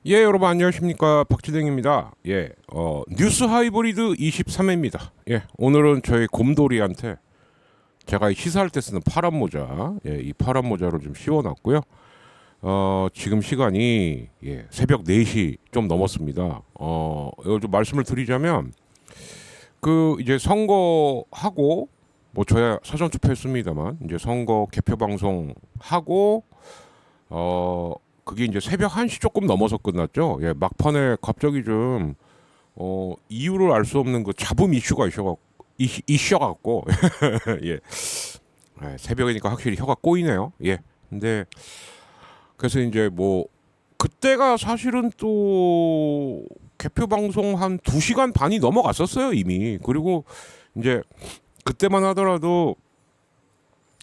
예, 여러분 안녕하십니까. 박지댕입니다. 예, 뉴스 하이브리드 23회입니다. 예, 오늘은 저희 곰돌이한테 제가 시사할 때 쓰는 파란 모자, 예, 이 파란 모자를 좀 씌워놨고요. 지금 시간이 새벽 4시 좀 넘었습니다. 이거 좀 말씀을 드리자면 그 이제 선거하고 뭐 저야 사전 투표했습니다만 이제 선거 개표 방송 하고 그게 이제 새벽 1시 조금 넘어서 끝났죠. 예, 막판에 갑자기 좀 이유를 알 수 없는 그 잡음 이슈가 있어갖고 예. 예, 새벽이니까 확실히 혀가 꼬이네요. 예. 근데 그래서 이제 뭐 그때가 사실은 또 개표 방송 한 2시간 반이 넘어갔었어요, 이미. 그리고 이제 그때만 하더라도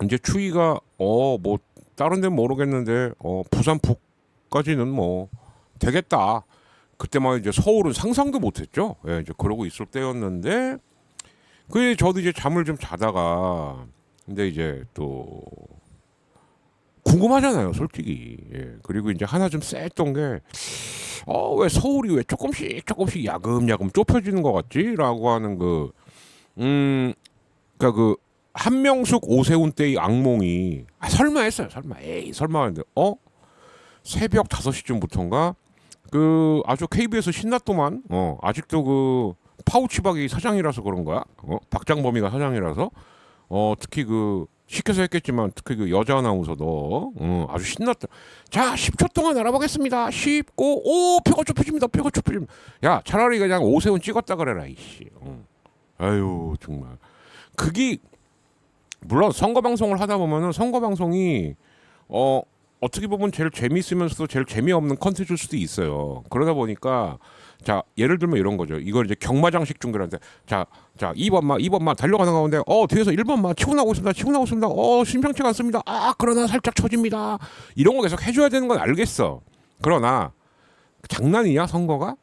이제 추위가 뭐 다른 데는 모르겠는데 부산 북까지는 뭐 되겠다. 그때만 이제 서울은 상상도 못했죠. 예, 이제 그러고 있을 때였는데 그 저도 이제 잠을 좀 자다가 근데 이제 또 궁금하잖아요, 솔직히. 예, 그리고 이제 하나 좀 쎄했던 게 왜 서울이 왜 조금씩 야금야금 좁혀지는 것 같지라고 하는 그러니까 그 한명숙 오세훈 때의 악몽이 설마 했어요. 설마 에이 설마 하는데 새벽 5시쯤부터인가 그 아주 KBS 신났더만 아직도 그 파우치박이 사장이라서 그런 거야. 박장범이가 사장이라서 특히 그 시켜서 했겠지만 특히 그 여자 아나운서 너 아주 신났다. 자 10초 동안 알아보겠습니다. 19 오 표가 좁혀집니다. 표가 좁혀집니다. 야 차라리 그냥 오세훈 찍었다 그래라 이씨. 아유 정말 그게 물론 선거 방송을 하다 보면은 선거 방송이 어떻게 보면 제일 재미있으면서도 제일 재미없는 컨텐츠일 수도 있어요. 그러다 보니까 자 예를 들면 이런 거죠. 이걸 이제 경마장식 중계하는데 자 2번마 달려가는 가운데 뒤에서 1번마 치고 나오고 있습니다. 심상치가 않습니다. 그러나 살짝 처집니다. 이런 거 계속 해줘야 되는 건 알겠어. 그러나 장난이냐 선거가?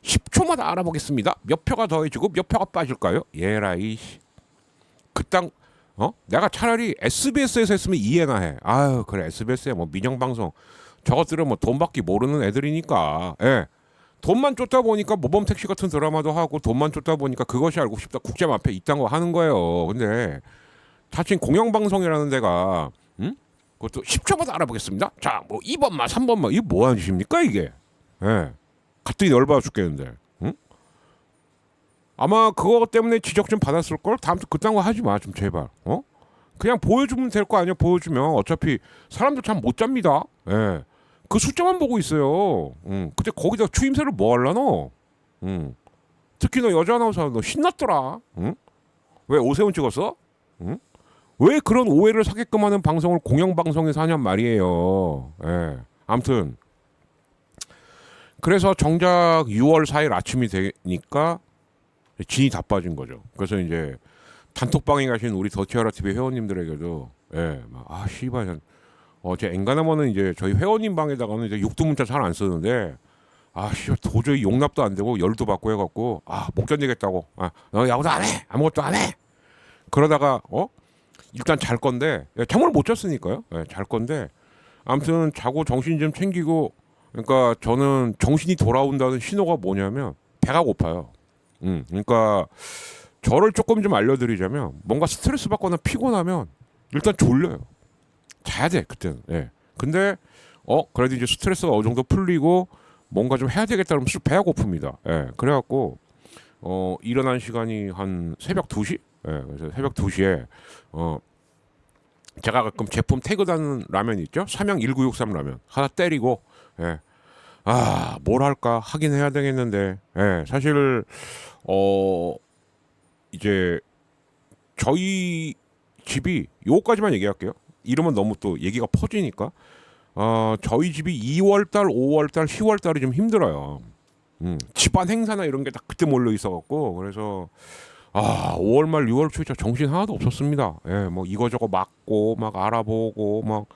10초마다 알아보겠습니다. 몇 표가 더해지고 몇 표가 빠질까요? 예라이 그땅 내가 차라리 SBS에서 했으면 이해나 해. 아유 그래 SBS에 뭐 민영방송 저것들은 뭐 돈 받기 모르는 애들이니까. 예. 돈만 쫓다 보니까 모범택시 같은 드라마도 하고 돈만 쫓다 보니까 그것이 알고 싶다 국제 앞에 이딴 거 하는 거예요. 근데 자칭 공영방송이라는 데가 그것도 10초마다 알아보겠습니다. 자 뭐 2번마 3번마 이게 뭐 하는 짓입니까 이게. 예. 갔더니 열받아 죽겠는데. 아마 그거 때문에 지적 좀 받았을 걸. 다음부터 그딴 거 하지 마 좀 제발. 그냥 보여주면 될 거 아니야. 보여주면 어차피 사람들 잠 못 잡니다. 예. 그 숫자만 보고 있어요. 근데 거기다 추임새를 뭐 할라노? 특히 너 여자 아나운서 너 신났더라. 왜 오세훈 찍었어? 왜 그런 오해를 사게끔 하는 방송을 공영방송에서 하냔 말이에요. 예. 아무튼 그래서 정작 6월 4일 아침이 되니까 진이 다 빠진 거죠. 그래서 이제 단톡방에 가신 우리 더티아라 TV 회원님들에게도 씨발 제 엔간하면은 이제 저희 회원님 방에다가는 이제 육두문자 잘 안 쓰는데 씨발 도저히 용납도 안 되고 열도 받고 해갖고 못 견디겠다고 너 야구도 안 해 아무것도 안 해 그러다가 일단 잘 건데 잠을 못 잤으니까요. 잘 건데 아무튼 자고 정신 좀 챙기고 그러니까 저는 정신이 돌아온다는 신호가 뭐냐면 배가 고파요. 그러니까 저를 조금 좀 알려드리자면 뭔가 스트레스 받거나 피곤하면 일단 졸려요. 자야 돼 그때는. 예. 근데 그래도 이제 스트레스가 어느 정도 풀리고 뭔가 좀 해야 되겠다 그러면 배가 고픕니다. 예. 그래갖고 일어난 시간이 한 새벽 2시. 예. 그래서 새벽 2시에 제가 가끔 제품 태그다는 라면 있죠. 삼양 1963 라면 하나 때리고 예. 뭘 할까 하긴 해야 되겠는데 사실 이제 저희 집이 요거까지만 얘기할게요. 이러면 너무 또 얘기가 퍼지니까 저희 집이 2월달, 5월달, 10월달이 좀 힘들어요. 집안 행사나 이런 게 다 그때 몰려 있어갖고 그래서 5월 말 6월 초에 정신 하나도 없었습니다. 예, 뭐 이거저거 막고 막 알아보고 막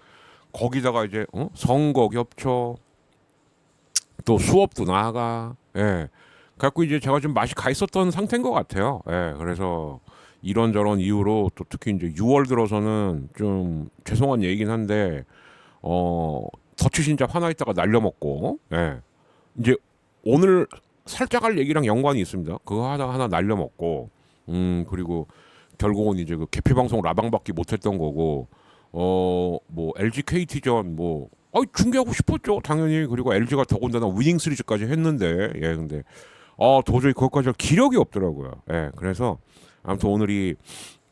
거기다가 이제 선거 겹쳐 또 수업도 나가. 예. 갖고 이제 제가 좀 맛이 가 있었던 상태인 것 같아요. 예. 그래서 이런저런 이유로 또 특히 이제 6월 들어서는 좀 죄송한 얘기긴 한데 더치 신잡 하나 있다가 날려먹고 예. 이제 오늘 살짝 할 얘기랑 연관이 있습니다. 그거 하나 날려먹고 그리고 결국은 이제 그 개표 방송 라방받기 못했던 거고 뭐 LG KT전 뭐 중계하고 싶었죠 당연히. 그리고 LG가 더군다나 위닝 시리즈까지 했는데 예 근데 도저히 그것까지 할 기력이 없더라고요. 예 그래서 아무튼 오늘이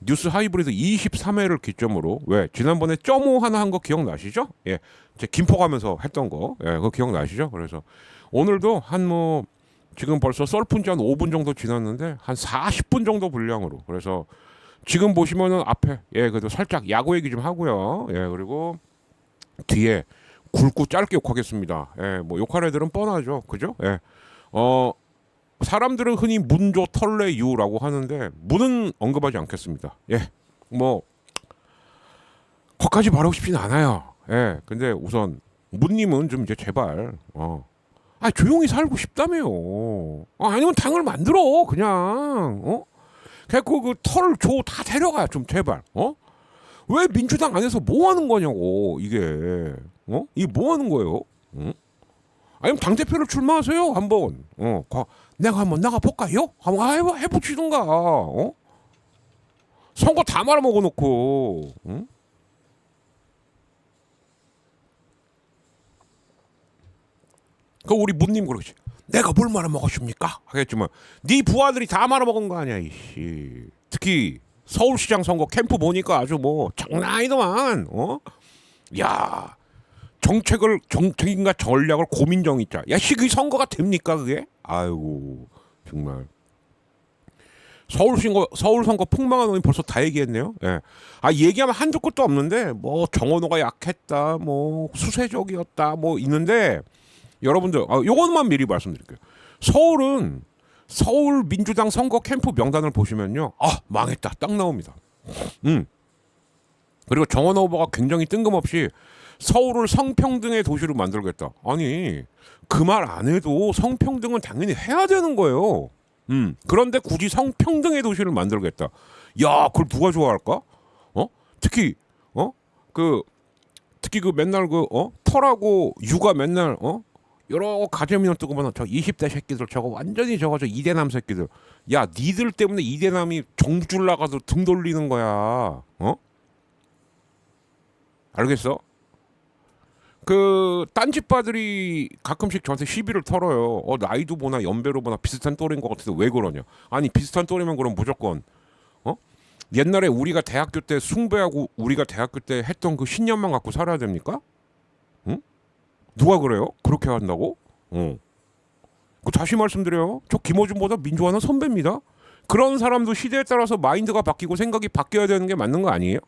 뉴스 하이브리드 23회를 기점으로 왜 지난번에 점오 하나 한 거 기억나시죠? 예, 제 김포 가면서 했던 거, 예, 그거 기억나시죠? 그래서 오늘도 한 뭐 지금 벌써 썰푼 지 한 5분 정도 지났는데 한 40분 정도 분량으로. 그래서 지금 보시면은 앞에 예 그래도 살짝 야구 얘기 좀 하고요. 예 그리고 뒤에 굵고 짧게 욕하겠습니다. 예, 뭐 욕할 애들은 뻔하죠, 그죠? 예, 사람들은 흔히 문조 털레유라고 하는데 문은 언급하지 않겠습니다. 예, 뭐 거기까지 말하고 싶진 않아요. 예, 근데 우선 문님은 좀 이제 제발 조용히 살고 싶다며요. 아니면 당을 만들어 그냥 그래갖고 그 털 조 다 데려가 좀 제발. 왜 민주당 안에서 뭐 하는 거냐고 이게 이게 뭐 하는 거예요? 아니면 당 대표를 출마하세요 한번. 내가 한번 나가 볼까요? 한번 해보시던가. 선거 다 말아먹어 놓고. 응? 그 우리 문님 그러지. 내가 뭘 말아먹었습니까? 하겠지만 네 부하들이 다 말아먹은 거 아니야 이씨. 특히 서울시장 선거 캠프 보니까 아주 뭐 장난 아니더만. 야 정책인가 전략을 고민정이 짜. 야 시기 선거가 됩니까 그게? 아이고 정말. 서울 선거 폭망한 놈이 벌써 다 얘기했네요. 예. 얘기하면 한두 끝도 없는데 뭐 정원호가 약했다, 뭐 수세적이었다, 뭐 있는데 여러분들 요것만 미리 말씀드릴게요. 서울 민주당 선거 캠프 명단을 보시면요, 망했다 딱 나옵니다. 그리고 정원호 후보가 굉장히 뜬금없이 서울을 성평등의 도시로 만들겠다. 아니 그 말 안 해도 성평등은 당연히 해야 되는 거예요. 그런데 굳이 성평등의 도시를 만들겠다. 야, 그걸 누가 좋아할까? 특히 특히 그 맨날 털하고 육아 맨날 여러 가재미는 뜨고 보면 저 20대 새끼들 저거 완전히 저거 저 이대남 새끼들. 야, 니들 때문에 이대남이 정줄 나가서 등 돌리는 거야. 알겠어? 그 딴집바들이 가끔씩 저한테 시비를 털어요. 나이도 보나 연배로 보나 비슷한 또래인 것 같아서 왜 그러냐. 아니 비슷한 또래면 그럼 무조건 옛날에 우리가 대학교 때 숭배하고 우리가 대학교 때 했던 그 신념만 갖고 살아야 됩니까? 응? 누가 그래요? 그렇게 한다고? 그 다시 말씀드려요. 저 김어준보다 민주화는 선배입니다. 그런 사람도 시대에 따라서 마인드가 바뀌고 생각이 바뀌어야 되는 게 맞는 거 아니에요?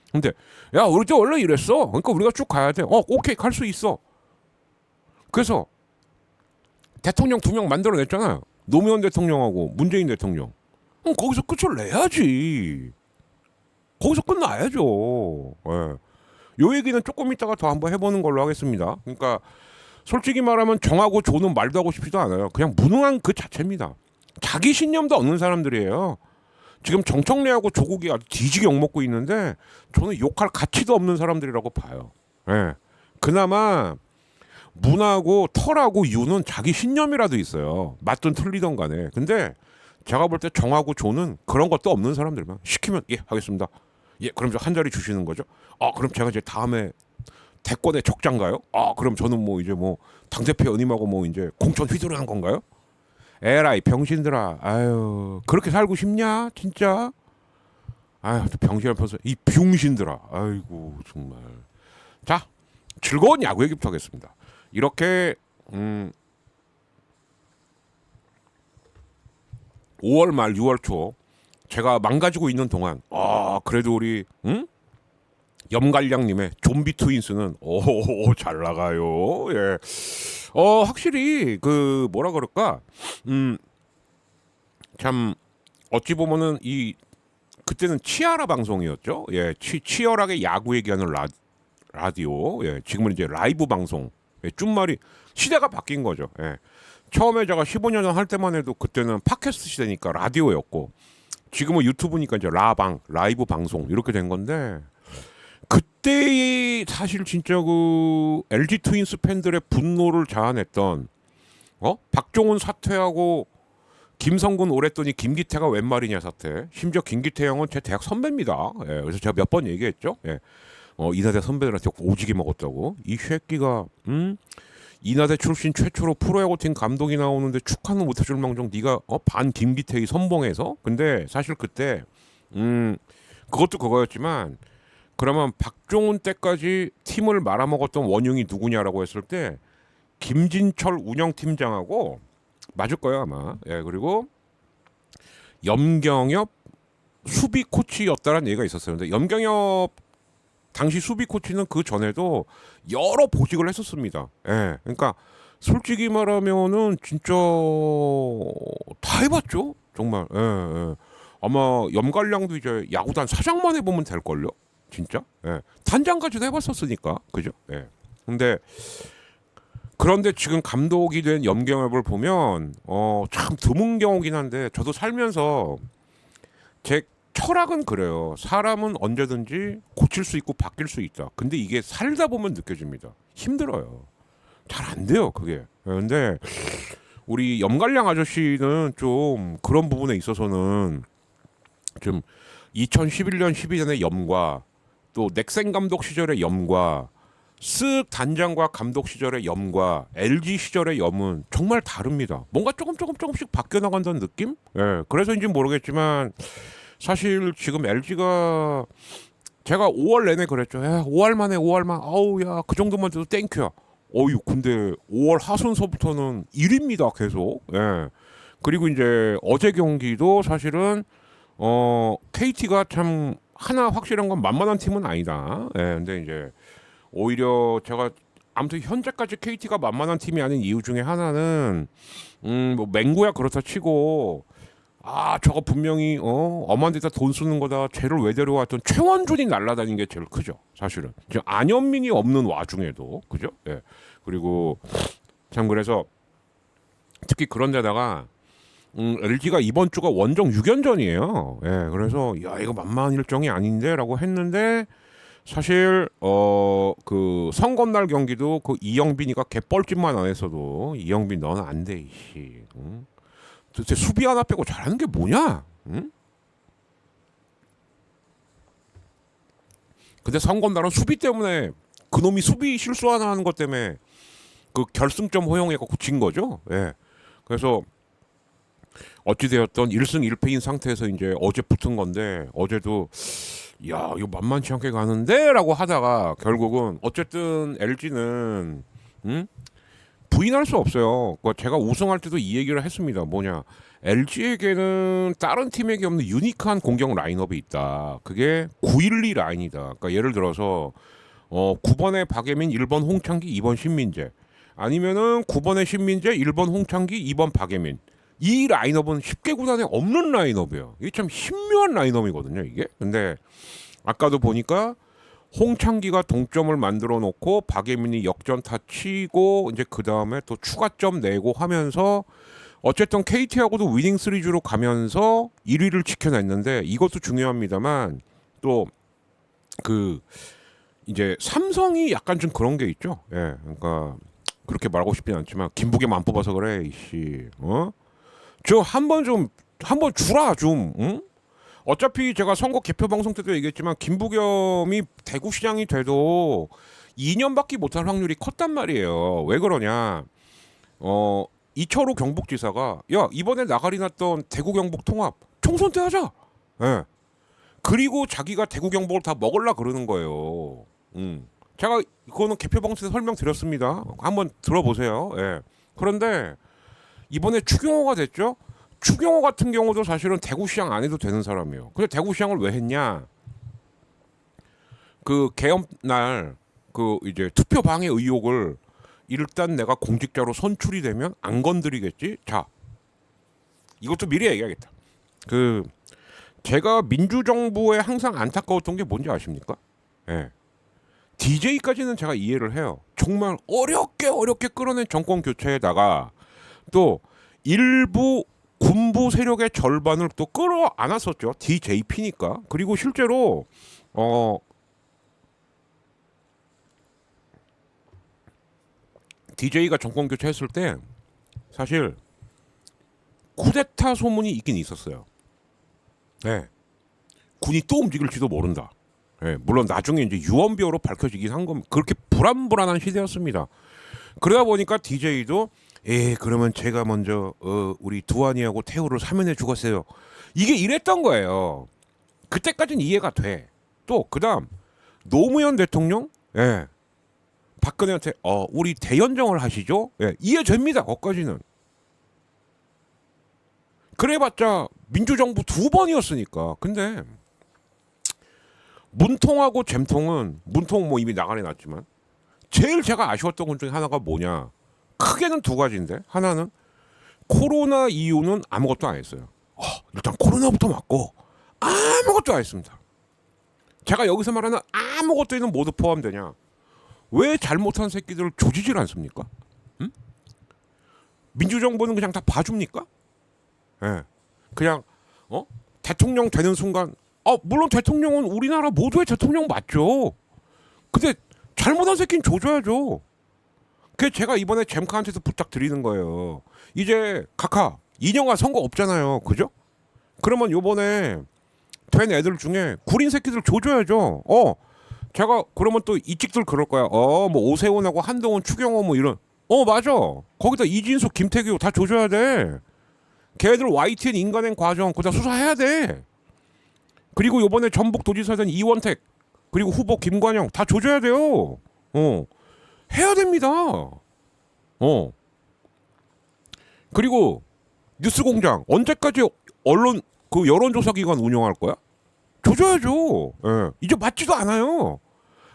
근데 야 우리 때 원래 이랬어. 그러니까 우리가 쭉 가야 돼. 오케이 갈 수 있어. 그래서 대통령 2명 만들어냈잖아요. 노무현 대통령하고 문재인 대통령. 거기서 끝을 내야지. 거기서 끝나야죠. 예. 요 얘기는 조금 이따가 더 한번 해보는 걸로 하겠습니다. 그러니까 솔직히 말하면 정하고 조는 말도 하고 싶지도 않아요. 그냥 무능한 그 자체입니다. 자기 신념도 없는 사람들이에요. 지금 정청래하고 조국이 아주 뒤지게 욕먹고 있는데 저는 욕할 가치도 없는 사람들이라고 봐요. 예. 그나마 문하고 털하고 유는 자기 신념이라도 있어요. 맞든 틀리든 간에. 근데 제가 볼 때 정하고 조는 그런 것도 없는 사람들만 시키면 예 하겠습니다. 예 그럼 저 한 자리 주시는 거죠? 그럼 제가 이제 다음에 대권의 적장가요? 그럼 저는 뭐 이제 뭐 당대표 연임하고 뭐 이제 공천 휘두르는 건가요? 에라이 병신들아. 아유 그렇게 살고 싶냐 진짜. 아유 병신 앞에서 이 병신들아. 아이고 정말. 자 즐거운 야구 얘기부터 하겠습니다. 이렇게 5월 말 6월 초 제가 망가지고 있는 동안 그래도 우리 염갈량님의 좀비 트윈스는 잘 나가요. 예. 확실히 그 뭐라 그럴까 참 어찌 보면은 이 그때는 치아라 방송이었죠. 예, 치열하게 야구 얘기하는 라디오. 예, 지금은 이제 라이브 방송. 예, 쭌말이 시대가 바뀐 거죠. 예. 처음에 제가 15년 전 할 때만 해도 그때는 팟캐스트 시대니까 라디오였고 지금은 유튜브니까 이제 라이브 방송 이렇게 된 건데 그때 사실 진짜 그 LG 트윈스 팬들의 분노를 자아냈던 박종훈 사퇴하고 김성근 오랬더니 김기태가 웬 말이냐 사태. 심지어 김기태 형은 제 대학 선배입니다. 예, 그래서 제가 몇 번 얘기했죠. 예. 이나대 선배들한테 오지게 먹었다고. 이 새끼가 이나대 출신 최초로 프로야구팀 감독이 나오는데 축하는 못해줄 망정 네가 반 김기태의 선봉에서. 근데 사실 그때 그것도 그거였지만 그러면 박종훈 때까지 팀을 말아먹었던 원흉이 누구냐라고 했을 때 김진철 운영팀장하고 맞을 거예요 아마. 예, 그리고 염경엽 수비 코치였다라는 얘기가 있었어요. 근데 염경엽 당시 수비 코치는 그 전에도 여러 보직을 했었습니다. 예, 그러니까 솔직히 말하면은 진짜 다 해봤죠. 정말. 예, 예. 아마 염갈량도 이제 야구단 사장만 해보면 될 걸요. 진짜. 예. 단장까지도 해봤었으니까, 그죠? 예. 근데 그런데 지금 감독이 된 염경엽을 보면 참 드문 경우긴 한데 저도 살면서 제 철학은 그래요. 사람은 언제든지 고칠 수 있고 바뀔 수 있다. 근데 이게 살다 보면 느껴집니다. 힘들어요. 잘 안 돼요, 그게. 근데 우리 염갈량 아저씨는 좀 그런 부분에 있어서는 좀 2011년 12년의 염과 또 넥센 감독 시절의 염과 쓱 단장과 감독 시절의 염과 LG 시절의 염은 정말 다릅니다. 뭔가 조금씩 바뀌어 나간다는 느낌? 예, 그래서인지 모르겠지만 사실 지금 LG가 제가 5월 내내 그랬죠. 5월 만에 5월만 아우 야 그 정도만 돼도 땡큐야. 어유 근데 5월 하순서부터는 1위입니다 계속. 예. 그리고 이제 어제 경기도 사실은 KT가 참 하나 확실한 건 만만한 팀은 아니다. 예. 근데 이제 오히려 제가 아무튼 현재까지 KT가 만만한 팀이 아닌 이유 중에 하나는 뭐 맹구야 그렇다 치고 저거 분명히 엄한 데다 돈 쓰는 거다. 쟤를 왜 데려왔던 최원준이 날아다닌 게 제일 크죠. 사실은 지금 안현민이 없는 와중에도 그죠. 예. 그리고 참 그래서 특히 그런 데다가 LG가 이번 주가 원정 6연전이에요. 예. 그래서 야 이거 만만한 일정이 아닌데라고 했는데 사실 그 선거날 경기도 그 이영빈이가 개뻘짓만 안 했어도 이영빈 너는 안 돼 이씨. 도대체 수비 하나 빼고 잘하는 게 뭐냐? 응? 근데 선거날은 수비 때문에 그놈이 수비 실수 하나 하는 것 때문에 그 결승점 허용해갖고 진 거죠. 예. 그래서 어찌되었던 1승 1패인 상태에서 이제 어제 붙은 건데 어제도 야 이거 만만치 않게 가는데라고 하다가 결국은 어쨌든 LG는 부인할 수 없어요. 제가 우승할 때도 이 얘기를 했습니다. 뭐냐 LG에게는 다른 팀에게 없는 유니크한 공격 라인업이 있다. 그게 912 라인이다. 그러니까 예를 들어서 9번에 박예민, 1번 홍창기, 2번 신민재 아니면은 9번에 신민재, 1번 홍창기, 2번 박예민 이 라인업은 10개 구단에 없는 라인업이에요. 이게 참 신묘한 라인업이거든요. 이게 근데 아까도 보니까 홍창기가 동점을 만들어 놓고 박예민이 역전타 치고 이제 그 다음에 또 추가점 내고 하면서 어쨌든 KT하고도 위닝 시리즈로 가면서 1위를 지켜냈는데 이것도 중요합니다만 또 그 이제 삼성이 약간 좀 그런 게 있죠. 예, 그러니까 그렇게 말하고 싶진 않지만 김부겸 안 뽑아서 그래 이씨. 저 한번 주라 좀. 응? 어차피 제가 선거 개표 방송 때도 얘기했지만 김부겸이 대구시장이 돼도 2년밖에 못할 확률이 컸단 말이에요. 왜 그러냐? 이철우 경북지사가 야 이번에 나가리 났던 대구 경북 통합 총선 때 하자. 예. 그리고 자기가 대구 경북을 다 먹으려 그러는 거예요. 제가 그거는 개표 방송에서 설명드렸습니다. 한번 들어보세요. 예. 그런데 이번에 추경호가 됐죠. 추경호 같은 경우도 사실은 대구시장 안 해도 되는 사람이에요. 근데 대구시장을 왜 했냐? 그 개업 날 그 이제 투표 방해 의혹을 일단 내가 공직자로 선출이 되면 안 건드리겠지. 자, 이것도 미리 얘기하겠다. 그 제가 민주정부에 항상 안타까웠던 게 뭔지 아십니까? 예. DJ까지는 제가 이해를 해요. 정말 어렵게 끌어낸 정권 교체에다가 또 일부 군부 세력의 절반을 또 끌어안았었죠. DJP니까. 그리고 실제로 DJ가 정권 교체했을 때 사실 쿠데타 소문이 있긴 있었어요. 네. 군이 또 움직일지도 모른다. 네. 물론 나중에 이제 유언비어로 밝혀지긴 한 겁니다. 그렇게 불안불안한 시대였습니다. 그러다 보니까 DJ도 그러면 제가 먼저 우리 두한이하고 태우를 사면해 죽었어요. 이게 이랬던 거예요. 그때까지는 이해가 돼. 또 그다음 노무현 대통령, 박근혜한테 우리 대연정을 하시죠. 이해됩니다. 거기까지는. 그래봤자 민주정부 2번이었으니까. 근데 문통하고 잼통은 문통 뭐 이미 나가내 놨지만 제일 제가 아쉬웠던 것 중에 하나가 뭐냐. 크게는 2가지인데 하나는 코로나 이후는 아무것도 안 했어요. 일단 코로나부터 맞고 아무것도 안 했습니다. 제가 여기서 말하는 아무것도에는 모두 포함되냐. 왜 잘못한 새끼들을 조지질 않습니까? 응? 민주정부는 그냥 다 봐줍니까? 그냥 대통령 되는 순간 물론 대통령은 우리나라 모두의 대통령 맞죠. 근데 잘못한 새끼는 조져야죠. 그래서 제가 이번에 잼카한테서 부탁드리는 거예요. 이제 각하 2년간 선거 없잖아요. 그죠? 그러면 요번에 된 애들 중에 구린 새끼들 조져야죠. 제가 그러면 또 이찍들 그럴 거야. 뭐 오세훈하고 한동훈, 추경호 뭐 이런. 맞아. 거기다 이진숙, 김태규 다 조져야 돼. 걔들 YTN 인간행 과정 그다 수사해야 돼. 그리고 요번에 전북도지사 된 이원택 그리고 후보 김관영 다 조져야 돼요. 해야 됩니다. 그리고 뉴스공장 언제까지 언론 그 여론조사 기관 운영할 거야? 조져야죠. 이제 맞지도 않아요.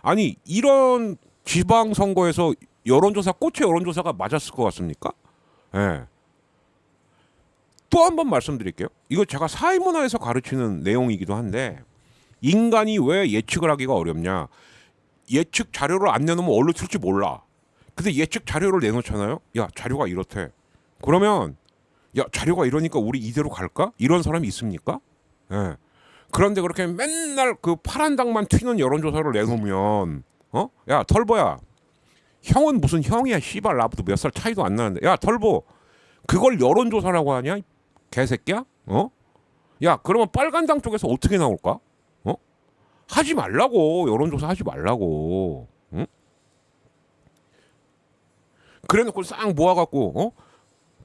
아니 이런 지방선거에서 여론조사 꽃의 여론조사가 맞았을 것 같습니까? 또 한 번 말씀드릴게요. 이거 제가 사회문화에서 가르치는 내용이기도 한데 인간이 왜 예측을 하기가 어렵냐. 예측 자료를 안 내놓으면 어디로 튈지 몰라. 근데 예측 자료를 내놓잖아요. 야 자료가 이렇대. 그러면 야 자료가 이러니까 우리 이대로 갈까? 이런 사람이 있습니까? 그런데 그렇게 맨날 그 파란 당만 튀는 여론조사를 내놓으면 야 털보야 형은 무슨 형이야 씨발 나보다 몇 살 차이도 안 나는데 야 털보 그걸 여론조사라고 하냐 개새끼야? 야 그러면 빨간당 쪽에서 어떻게 나올까? 하지 말라고. 여론조사 하지 말라고. 응? 그래놓고 싹 모아갖고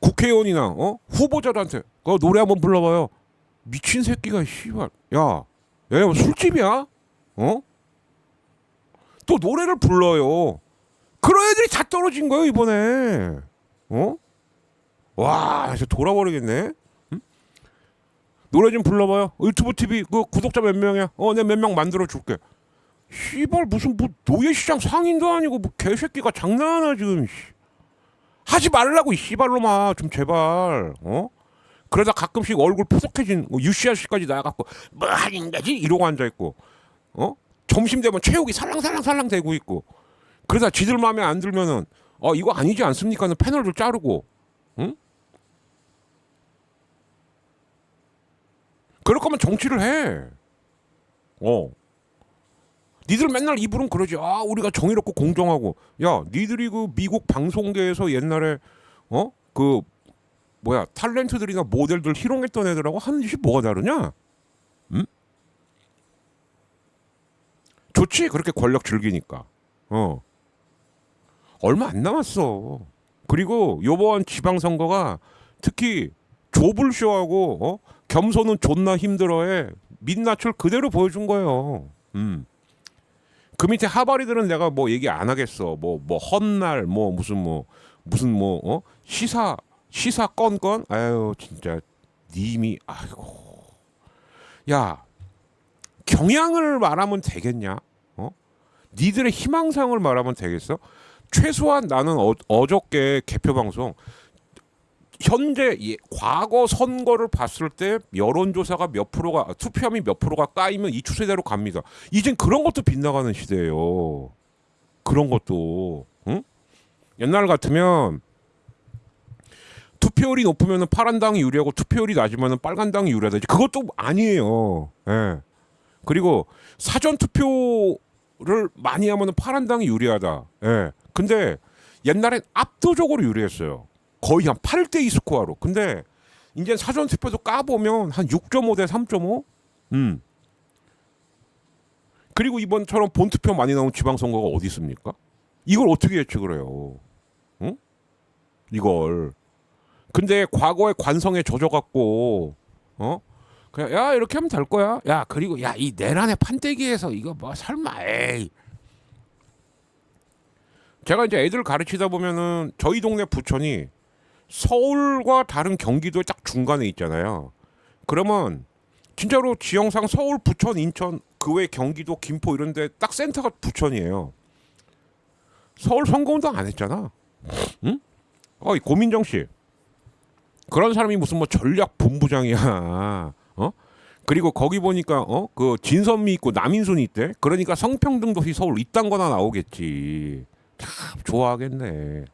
국회의원이나 후보자들한테 노래 한번 불러봐요. 미친 새끼가 씨발 야 뭐 술집이야? 또 노래를 불러요. 그런 애들이 다 떨어진 거예요 이번에. 와 진짜 돌아버리겠네. 응? 노래 좀 불러봐요. 유튜브 TV 그 구독자 몇 명이야? 내가 몇 명 만들어 줄게. 씨발 무슨 뭐 노예시장 상인도 아니고 뭐 개새끼가 장난하나 지금. 하지 말라고 이 씨발로마 좀 제발. 그러다 가끔씩 얼굴 푸석해진 UCRC까지 나와갖고 뭐 하는 거지 이러고 앉아있고 점심 되면 체육이 살랑살랑 되고 있고 그러다 지들 마음에 안 들면은 이거 아니지 않습니까는 패널들 자르고 응? 그럴 거면 정치를 해. 니들 맨날 입으로는 그러지. 우리가 정의롭고 공정하고. 야 니들이 그 미국 방송계에서 옛날에 그 뭐야 탤런트들이나 모델들 희롱했던 애들하고 하는 짓이 뭐가 다르냐? 응? 좋지 그렇게 권력 즐기니까. 얼마 안 남았어. 그리고 요번 지방선거가 특히 조불쇼하고 겸손은 존나 힘들어해 민낯을 그대로 보여준 거예요. 그 밑에 하바리들은 내가 뭐 얘기 안 하겠어. 뭐 헛날 무슨 시사 건건 아유 진짜 님이 아이고 야 경향을 말하면 되겠냐? 니들의 희망사항을 말하면 되겠어? 최소한 나는 어저께 개표 방송 현재 과거 선거를 봤을 때 여론조사가 몇 프로가 투표함이 몇 프로가 까이면 이 추세대로 갑니다. 이젠 그런 것도 빗나가는 시대예요. 그런 것도 응? 옛날 같으면 투표율이 높으면 파란 당이 유리하고 투표율이 낮으면 빨간 당이 유리하다. 그것도 아니에요. 그리고 사전 투표를 많이 하면 파란 당이 유리하다. 근데 옛날엔 압도적으로 유리했어요. 거의 한 8대2 스코어로. 근데 이제 사전 투표도 까보면 한 6.5 대 3.5. 그리고 이번처럼 본투표 많이 나온 지방선거가 어디 있습니까? 이걸 어떻게 예측을 해요? 응? 이걸. 근데 과거의 관성에 젖어갖고 그냥 야 이렇게 하면 될 거야. 야 그리고 야 이 내란의 판때기에서 이거 뭐 설마 에이. 제가 이제 애들 가르치다 보면은 저희 동네 부천이 서울과 다른 경기도의 딱 중간에 있잖아요. 그러면 진짜로 지형상 서울, 부천, 인천 그 외 경기도, 김포 이런데 딱 센터가 부천이에요. 서울 선거운동 안 했잖아. 응? 이 고민정 씨 그런 사람이 무슨 뭐 전략 본부장이야. 그리고 거기 보니까 그 진선미 있고 남인순이 있대. 그러니까 성평등 도시 서울 이딴 거나 나오겠지. 참 좋아하겠네.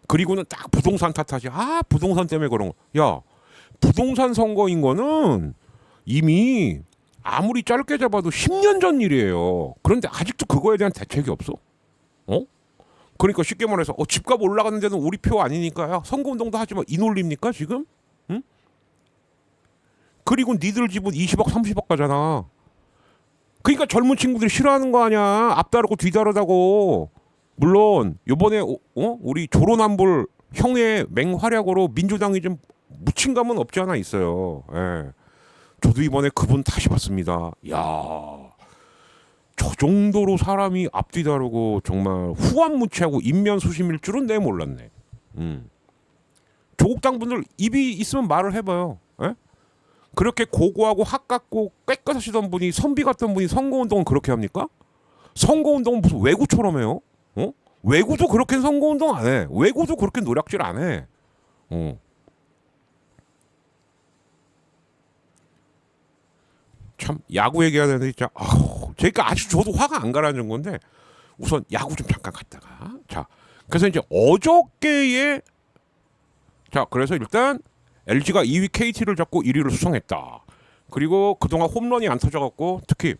그리고는 딱 부동산 탓하지. 부동산 때문에 그런 거. 야 부동산 선거인 거는 이미 아무리 짧게 잡아도 10년 전 일이에요. 그런데 아직도 그거에 대한 대책이 없어. 그러니까 쉽게 말해서 집값 올라가는 데는 우리 표 아니니까요. 선거운동도 하지만 이 논리입니까 지금? 응? 그리고 니들 집은 20억 30억 가잖아. 그러니까 젊은 친구들이 싫어하는 거 아니야. 앞다르고 뒤다르다고. 물론 요번에 우리 조론한불 형의 맹활약으로 민주당이 좀 묻힌 감은 없지 않아 있어요. 예. 저도 이번에 그분 다시 봤습니다. 야, 저 정도로 사람이 앞뒤 다르고 정말 후한무치하고 인면수심일 줄은 내 몰랐네. 조국 당분들 입이 있으면 말을 해봐요. 예? 그렇게 고고하고 학같고 깨끗하시던 분이 선비 같던 분이 선거운동을 그렇게 합니까? 선거운동은 무슨 외구처럼 해요? 외구도 그렇게 선거운동 안 해. 외구도 그렇게 노략질 안 해. 참 야구 얘기해야 되는데 진짜 제가 아직 저도 화가 안 가라앉은 건데 우선 야구 좀 잠깐 갔다가 자 그래서 이제 어저께에 자 그래서 일단 LG가 2위 KT를 잡고 1위를 수성했다. 그리고 그동안 홈런이 안 터져갖고 특히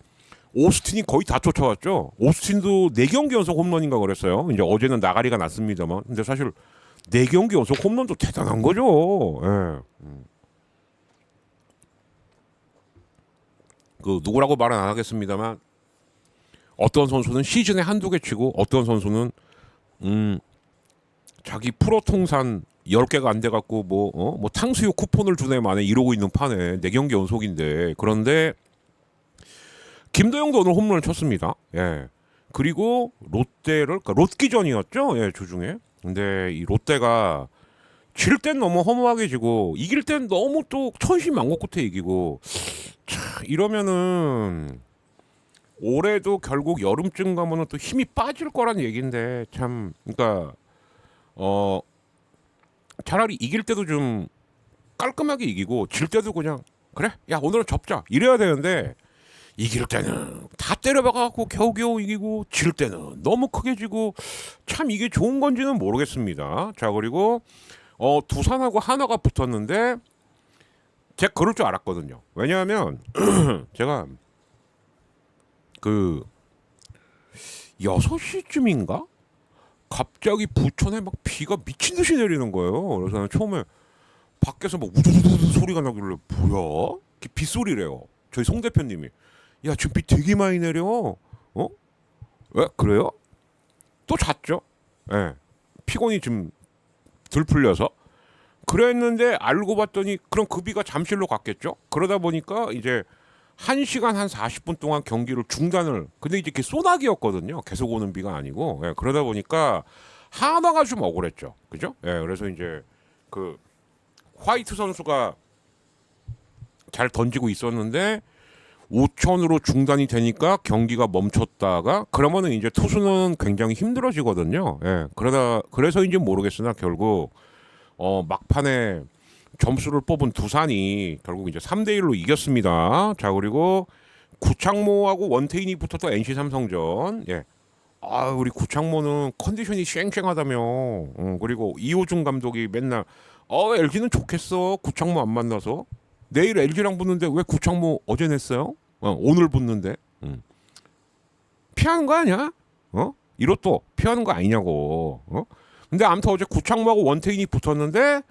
오스틴이 거의 다 쫓아왔죠. 오스틴도 4경기 연속 홈런인가 그랬어요. 이제 어제는 나가리가 났습니다만 근데 사실 4경기 연속 홈런도 대단한 거죠. 예. 그 누구라고 말은 안 하겠습니다만 어떤 선수는 시즌에 한두 개 치고 어떤 선수는 자기 프로 통산 10개가 안 돼갖고 뭐 탕수육 쿠폰을 주네 만에 이러고 있는 판에 4경기 연속인데 그런데 김도영도 오늘 홈런을 쳤습니다. 예. 그리고 롯데를 그러니까 롯기전이었죠. 예, 주중에. 근데 이 롯데가 질 땐 너무 허무하게 지고 이길 땐 너무 또 천신만고 끝에 이기고 이러면은 올해도 결국 여름쯤 가면은 또 힘이 빠질 거란 얘기인데 참 그러니까 차라리 이길 때도 좀 깔끔하게 이기고 질 때도 그냥 그래 야 오늘은 접자 이래야 되는데 이길 때는 다 때려박아갖고 겨우겨우 이기고 질 때는 너무 크게 지고 참 이게 좋은 건지는 모르겠습니다. 자 그리고 두산하고 한화가 붙었는데 제가 그럴 줄 알았거든요. 왜냐하면 제가 그 6시쯤인가 갑자기 부천에 막 비가 미친 듯이 내리는 거예요. 그래서 나는 처음에 밖에서 막 우두두두 소리가 나길래 뭐야? 빗소리래요. 저희 송 대표님이 야 지금 비 되게 많이 내려. 왜 그래요? 또 잤죠. 예. 피곤이 좀 덜 풀려서 그랬는데 알고 봤더니 그럼 그 비가 잠실로 갔겠죠. 그러다 보니까 이제 1시간 한 40분 동안 경기를 중단을 근데 이제 이게 소나기였거든요. 계속 오는 비가 아니고 예. 그러다 보니까 한화가 좀 억울했죠. 그죠? 예. 그래서 이제 그 화이트 선수가 잘 던지고 있었는데 5천으로 중단이 되니까 경기가 멈췄다가 그러면은 이제 투수는 굉장히 힘들어지거든요. 예. 그래서인지 모르겠으나 결국 막판에 점수를 뽑은 두산이 결국 이제 3대1로 이겼습니다. 자, 그리고 구창모하고 원태인이 붙었던 NC 삼성전. 예. 우리 구창모는 컨디션이 쌩쌩하다며. 그리고 이호준 감독이 맨날 LG는 좋겠어. 구창모 안 만나서. 내일 LG랑 붙는데 왜 구창모 어제 냈어요? 오늘 붙는데. 피하는 거 아니야? 이로또 피하는 거 아니냐고. 근데 아무튼 어제 구창모하고 원태인이 붙었는데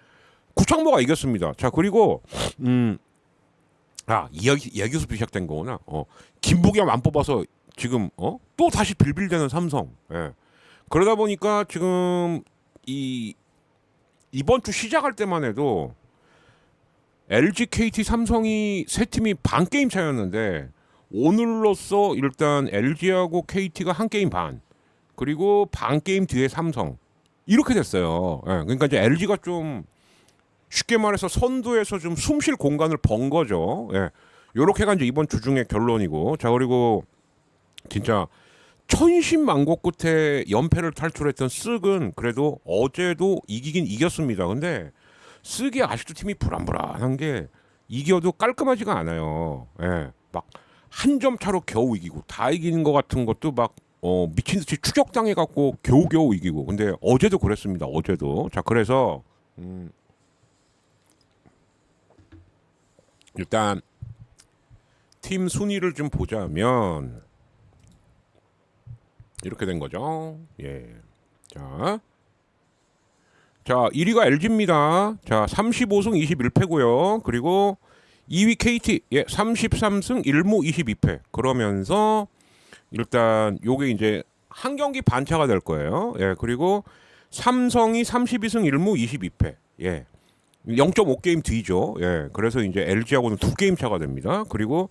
구창모가 이겼습니다. 자 그리고 이야기수비 시작된 거구나. 김부겸 안 뽑아서 지금 또 다시 빌빌대는 삼성. 예. 그러다 보니까 지금 이번 주 시작할 때만 해도 LG, KT, 삼성이 세 팀이 반 게임 차였는데 오늘로써 일단 LG하고 KT가 한 게임 반 그리고 반 게임 뒤에 삼성 이렇게 됐어요. 예. 그러니까 이제 LG가 좀 쉽게 말해서 선두에서 좀 숨 쉴 공간을 번 거죠. 예. 요렇게가 이제 이번 주 중에 결론이고. 자 그리고 진짜 천신만고 끝에 연패를 탈출했던 쓱은 그래도 어제도 이기긴 이겼습니다. 근데 쓱이 아직도 팀이 불안불안한 게 이겨도 깔끔하지가 않아요. 예. 막 한 점 차로 겨우 이기고 다 이기는 것 같은 것도 막 미친 듯이 추격당해 갖고 겨우겨우 이기고. 근데 어제도 그랬습니다. 어제도. 자 그래서 일단 팀 순위를 좀 보자면 이렇게 된 거죠. 예. 자 1위가 LG입니다. 자 35승 21패고요. 그리고 2위 KT 33승 1무 22패. 그러면서 일단 요게 이제 한 경기 반차가 될 거예요. 예. 그리고 삼성이 32승 1무 22패. 예. 0.5게임 뒤죠. 예. 그래서 이제 LG하고는 2게임 차가 됩니다. 그리고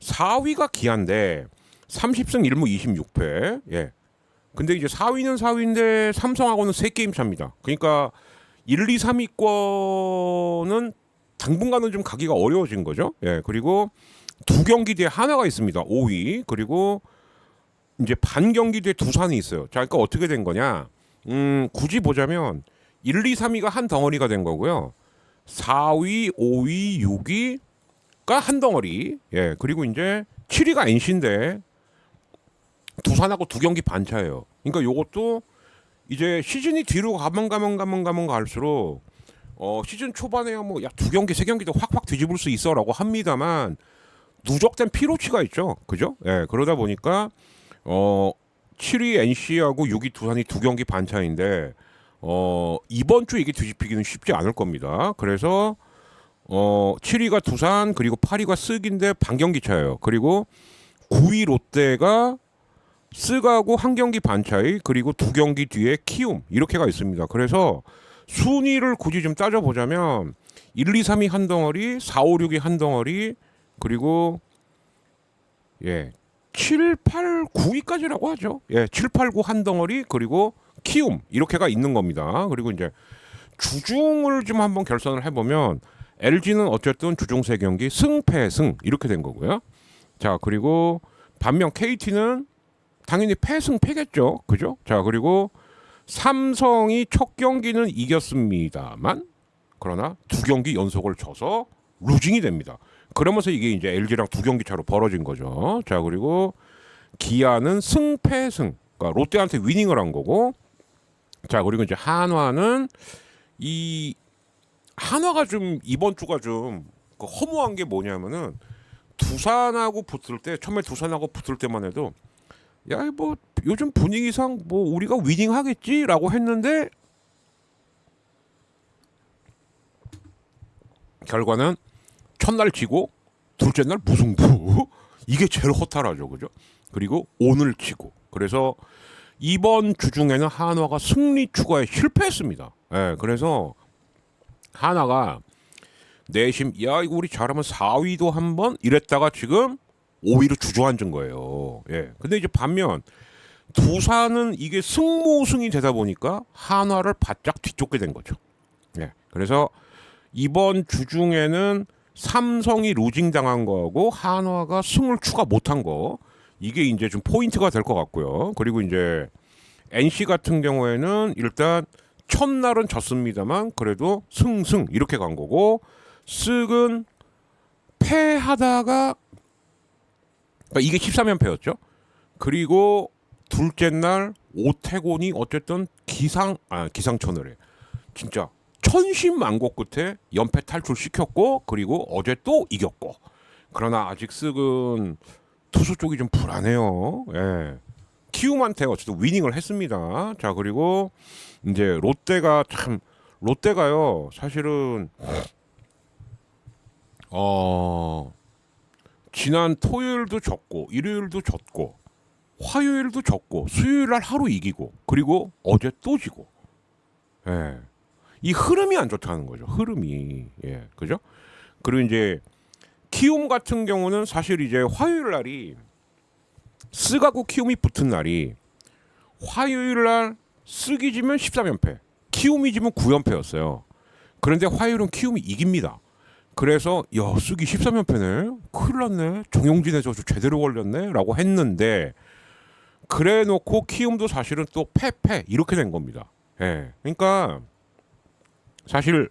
4위가 기아인데 30승 1무 26패. 예. 근데 이제 4위는 4위인데 삼성하고는 3게임 차입니다. 그러니까 1, 2, 3위권은 당분간은 좀 가기가 어려워진 거죠. 예. 그리고 2경기 뒤에 하나가 있습니다. 5위. 그리고 이제 반 경기 뒤에 두산이 있어요. 자, 그러니까 어떻게 된 거냐? 굳이 보자면 1, 2, 3위가 한 덩어리가 된 거고요. 4위, 5위, 6위가 한 덩어리. 예. 그리고 이제 7위가 NC인데 두산하고 2경기 반차예요. 그러니까 요것도 이제 시즌이 뒤로 가면 갈수록 시즌 초반에야 뭐 야 2경기, 3경기도 확확 뒤집을 수 있어라고 합니다만 누적된 피로치가 있죠. 그죠? 예. 그러다 보니까 7위 NC하고 6위 두산이 2경기 반차인데 이번 주 이게 뒤집히기는 쉽지 않을 겁니다. 그래서 7위가 두산 그리고 8위가 쓱인데 반경기 차예요. 그리고 9위 롯데가 쓱하고 한 경기 반 차이 그리고 2경기 뒤에 키움 이렇게가 있습니다. 그래서 순위를 굳이 좀 따져보자면 1, 2, 3위 한 덩어리 4, 5, 6위 한 덩어리 그리고 7, 8, 9위까지라고 하죠. 7, 8, 9 한 덩어리 그리고 키움 이렇게가 있는 겁니다. 그리고 이제 주중을 좀 한번 결산을 해보면 LG는 어쨌든 주중 3경기 승패승 이렇게 된 거고요. 자 그리고 반면 KT는 당연히 패승패겠죠. 그죠? 자 그리고 삼성이 첫 경기는 이겼습니다만 그러나 2경기 연속을 져서 루징이 됩니다. 그러면서 이게 이제 LG랑 2경기 차로 벌어진 거죠. 자 그리고 기아는 승패승 그러니까 롯데한테 위닝을 한 거고 자 그리고 이제 한화는 이 한화가 좀 이번 주가 좀 허무한 게 뭐냐면은 두산하고 붙을 때 처음에 두산하고 붙을 때만 해도 야 뭐 요즘 분위기상 뭐 우리가 위닝하겠지라고 했는데 결과는 첫날 지고 둘째 날 무승부 이게 제일 허탈하죠. 그죠? 그리고 오늘 치고 그래서 이번 주 중에는 한화가 승리 추가에 실패했습니다. 예, 그래서 한화가 내심 야 이거 우리 잘하면 4위도 한번 이랬다가 지금 5위로 주저앉은 거예요. 예. 근데 이제 반면 두산은 이게 승무승이 되다 보니까 한화를 바짝 뒤쫓게 된 거죠. 예. 그래서 이번 주 중에는 삼성이 루징 당한 거하고 한화가 승을 추가 못한 거 이게 이제 좀 포인트가 될 것 같고요. 그리고 이제 NC 같은 경우에는 일단 첫날은 졌습니다만 그래도 승승 이렇게 간 거고 쓱은 패하다가 그러니까 이게 13연패였죠. 그리고 둘째 날 오태곤이 어쨌든 기상천외래. 진짜 천신만고 끝에 연패 탈출시켰고 그리고 어제 또 이겼고. 그러나 아직 쓱은 투수 쪽이 좀 불안해요. 예. 키움한테 어쨌든 위닝을 했습니다. 자, 그리고 이제 롯데가요. 사실은 지난 토요일도 졌고 일요일도 졌고 화요일도 졌고 수요일 날 하루 이기고 그리고 어제 또 지고. 예. 이 흐름이 안 좋다는 거죠. 흐름이. 예. 그죠? 그리고 이제 키움 같은 경우는 사실 이제 화요일 날이 스가구 키움이 붙은 날이 화요일 날 스기 지면 13연패, 키움이 지면 9연패였어요. 그런데 화요일은 키움이 이깁니다. 그래서 야, 쓰기 13연패네. 큰일 났네. 정용진의 저주 제대로 걸렸네. 라고 했는데 그래 놓고 키움도 사실은 또 패 이렇게 된 겁니다. 예. 그러니까 사실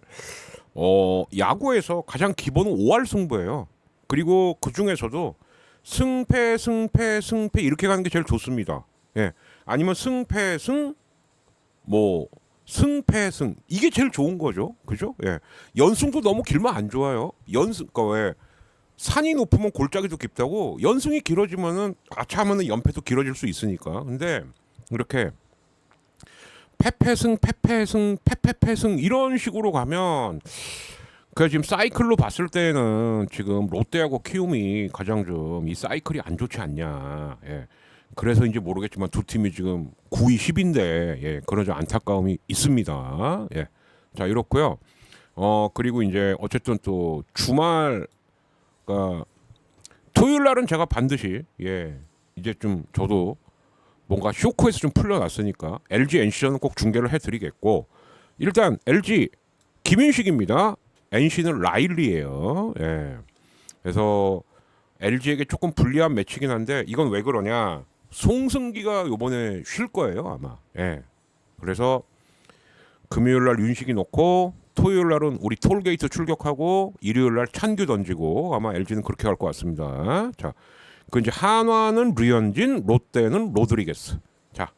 야구에서 가장 기본은 5할 승부예요. 그리고 그 중에서도 승패 이렇게 가는 게 제일 좋습니다. 예. 아니면 승패승 뭐 승패승 이게 제일 좋은 거죠. 그죠? 예. 연승도 너무 길면 안 좋아요. 연승 그러니까 왜 산이 높으면 골짜기도 깊다고 연승이 길어지면은 아차하면은 연패도 길어질 수 있으니까. 근데 이렇게 패패승 이런 식으로 가면 그 지금 사이클로 봤을 때는 지금 롯데하고 키움이 가장 좀 이 사이클이 안 좋지 않냐. 예. 그래서 이제 모르겠지만 두 팀이 지금 9위 10인데 예, 그런 좀 안타까움이 있습니다. 예. 자, 이렇고요. 그리고 이제 어쨌든 또 주말 그러니까 토요일 날은 제가 반드시 예, 이제 좀 저도 뭔가 쇼크에서 좀 풀려났으니까 LG NC전은 꼭 중계를 해드리겠고 일단 LG 김윤식입니다. NC는 라일리예요. 예. 그래서 LG에게 조금 불리한 매치긴 한데 이건 왜 그러냐? 송승기가 이번에 쉴 거예요 아마. 예. 그래서 금요일 날 윤식이 놓고 토요일 날은 우리 톨게이트 출격하고 일요일 날 찬규 던지고 아마 LG는 그렇게 갈 것 같습니다. 자, 그 이제 한화는 류현진, 롯데는 로드리게스. 자,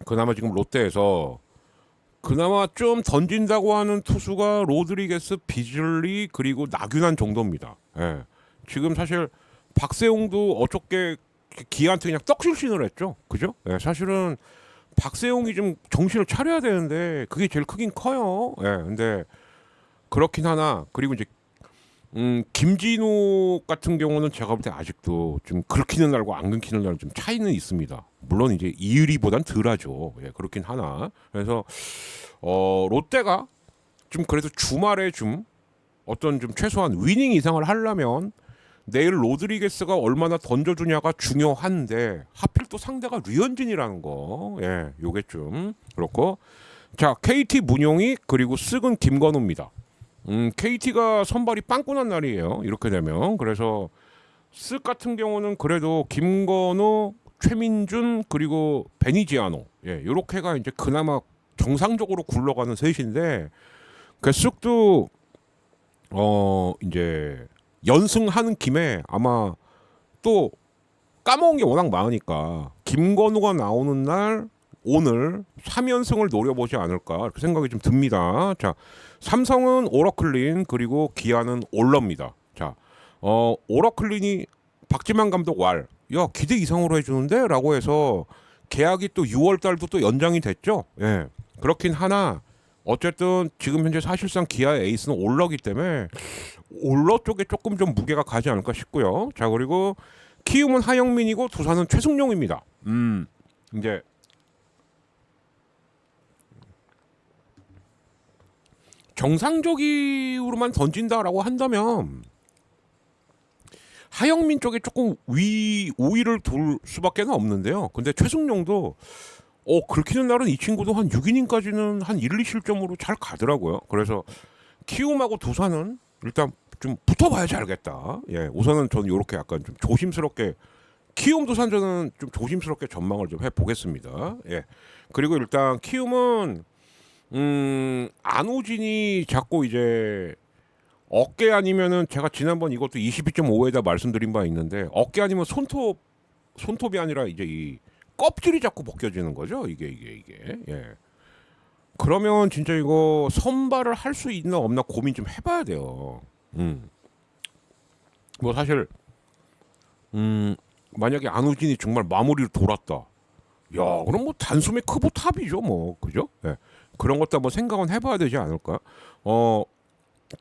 그나마 지금 롯데에서 그나마 좀 던진다고 하는 투수가 로드리게스, 비즐리 그리고 나균환 정도입니다. 예. 지금 사실 박세웅도 어저께 기아한테 그냥 떡실신을 했죠. 그죠? 예. 사실은 박세웅이 좀 정신을 차려야 되는데 그게 제일 크긴 커요. 예. 근데 그렇긴 하나 그리고 이제 김진우 같은 경우는 제가 볼 때 아직도 좀 긁히는 날과 안 긁히는 날 좀 차이는 있습니다. 물론 이제 이유리보단 덜하죠. 예, 그렇긴 하나. 그래서 롯데가 좀 그래도 주말에 좀 어떤 좀 최소한 위닝 이상을 하려면 내일 로드리게스가 얼마나 던져주냐가 중요한데 하필 또 상대가 류현진이라는 거. 예, 요게 좀 그렇고. 자, KT 문용이 그리고 쓰근 김건우입니다. KT가 선발이 빵꾸난 날이에요. 이렇게 되면 그래서 쓱 같은 경우는 그래도 김건우, 최민준 그리고 베니지아노 예, 요렇게가 이제 그나마 정상적으로 굴러가는 셋인데 그 쓱도 이제 연승하는 김에 아마 또 까먹은 게 워낙 많으니까 김건우가 나오는 날 오늘 3연승을 노려보지 않을까 이렇게 생각이 좀 듭니다. 자, 삼성은 오러클린 그리고 기아는 올러입니다. 자, 오러클린이 박지만 감독 야 기대 이상으로 해주는데 라고 해서 계약이 또 6월 달도 또 연장이 됐죠. 예, 그렇긴 하나 어쨌든 지금 현재 사실상 기아의 에이스는 올러기 때문에 올러 쪽에 조금 좀 무게가 가지 않을까 싶고요. 자, 그리고 키움은 하영민이고 두산은 최승용입니다. 이제 정상적으로만 던진다라고 한다면 하영민 쪽에 조금 우위를 둘 수밖에 없는데요. 근데 최승용도 긁히는 날은 이 친구도 한 6이닝까지는 한 1, 2실점으로 잘 가더라고요. 그래서 키움하고 두산은 일단 좀 붙어봐야지 알겠다. 예, 우선은 저는 이렇게 약간 좀 조심스럽게 키움 두산전은 좀 조심스럽게 전망을 좀 해보겠습니다. 예, 그리고 일단 키움은 안우진이 자꾸 이제 어깨 아니면은 제가 지난번 이것도 22.5에다 말씀드린 바 있는데 어깨 아니면 손톱이 아니라 이제 이 껍질이 자꾸 벗겨지는 거죠. 이게. 예. 그러면 진짜 이거 선발을 할 수 있나 없나 고민 좀 해봐야 돼요. 뭐 사실 만약에 안우진이 정말 마무리로 돌았다. 야, 그럼 뭐 단숨에 크보 탑이죠, 뭐 그죠? 예. 그런 것도 한번 생각은 해봐야 되지 않을까? 어,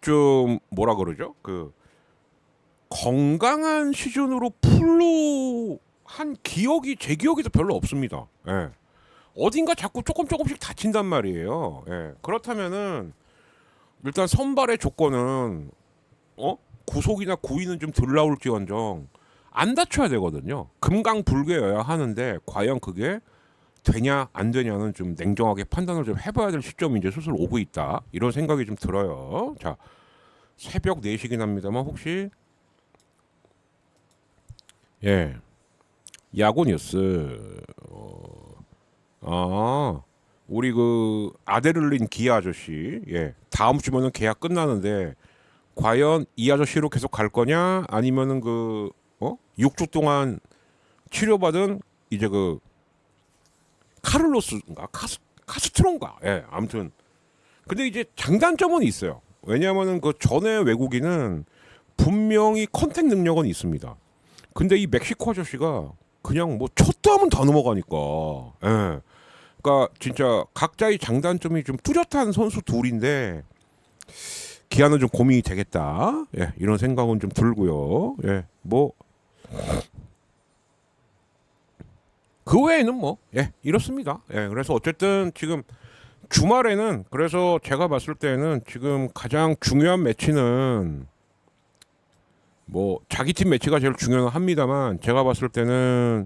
좀 뭐라 그러죠? 그 건강한 시즌으로 풀로 한 기억이 제 기억에도 별로 없습니다. 예. 어딘가 자꾸 조금씩 다친단 말이에요. 예. 그렇다면은 일단 선발의 조건은 구속이나 구위는 좀 덜 나올지언정 안 다쳐야 되거든요. 금강불개여야 하는데 과연 그게 되냐 안 되냐는 좀 냉정하게 판단을 좀 해봐야 될 시점이 이제 슬슬 오고 있다. 이런 생각이 좀 들어요. 자, 새벽 4시긴 합니다만 혹시 예 야구 뉴스 우리 그 아데를린 기아 아저씨 다음 주면은 계약 끝나는데 과연 이 아저씨로 계속 갈 거냐 아니면은 6주 동안 치료받은 이제 그 카를로스인가 카스트로인가 아무튼 근데 이제 장단점은 있어요. 왜냐하면은 그 전에 외국인은 분명히 컨택 능력은 있습니다. 근데 이 멕시코 아저씨가 그냥 뭐 쳤다 하면 다 넘어가니까 그러니까 진짜 각자의 장단점이 좀 뚜렷한 선수 둘인데 기아는 좀 고민이 되겠다. 이런 생각은 좀 들고요. 뭐 그 외에는 뭐 이렇습니다. 그래서 어쨌든 지금 주말에는 그래서 제가 봤을 때는 지금 가장 중요한 매치는 뭐 자기 팀 매치가 제일 중요합니다만 제가 봤을 때는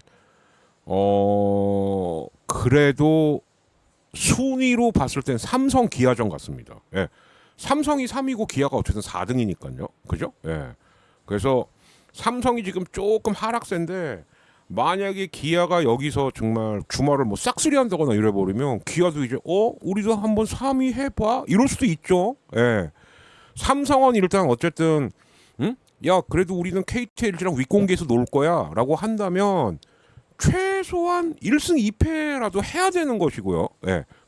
그래도 순위로 봤을 땐 삼성 기아전 같습니다. 삼성이 3위고 기아가 어쨌든 4등이니까요. 그죠? 그래서 삼성이 지금 조금 하락세인데 만약에 기아가 여기서 정말 주말을 뭐 싹쓸이 한다거나 이래버리면 기아도 이제 우리도 한번 3위 해봐 이럴 수도 있죠. 삼성은 일단 어쨌든 야 그래도 우리는 KT, LG랑 윗공개에서 놀 거야 라고 한다면 최소한 1승 2패라도 해야 되는 것이고요.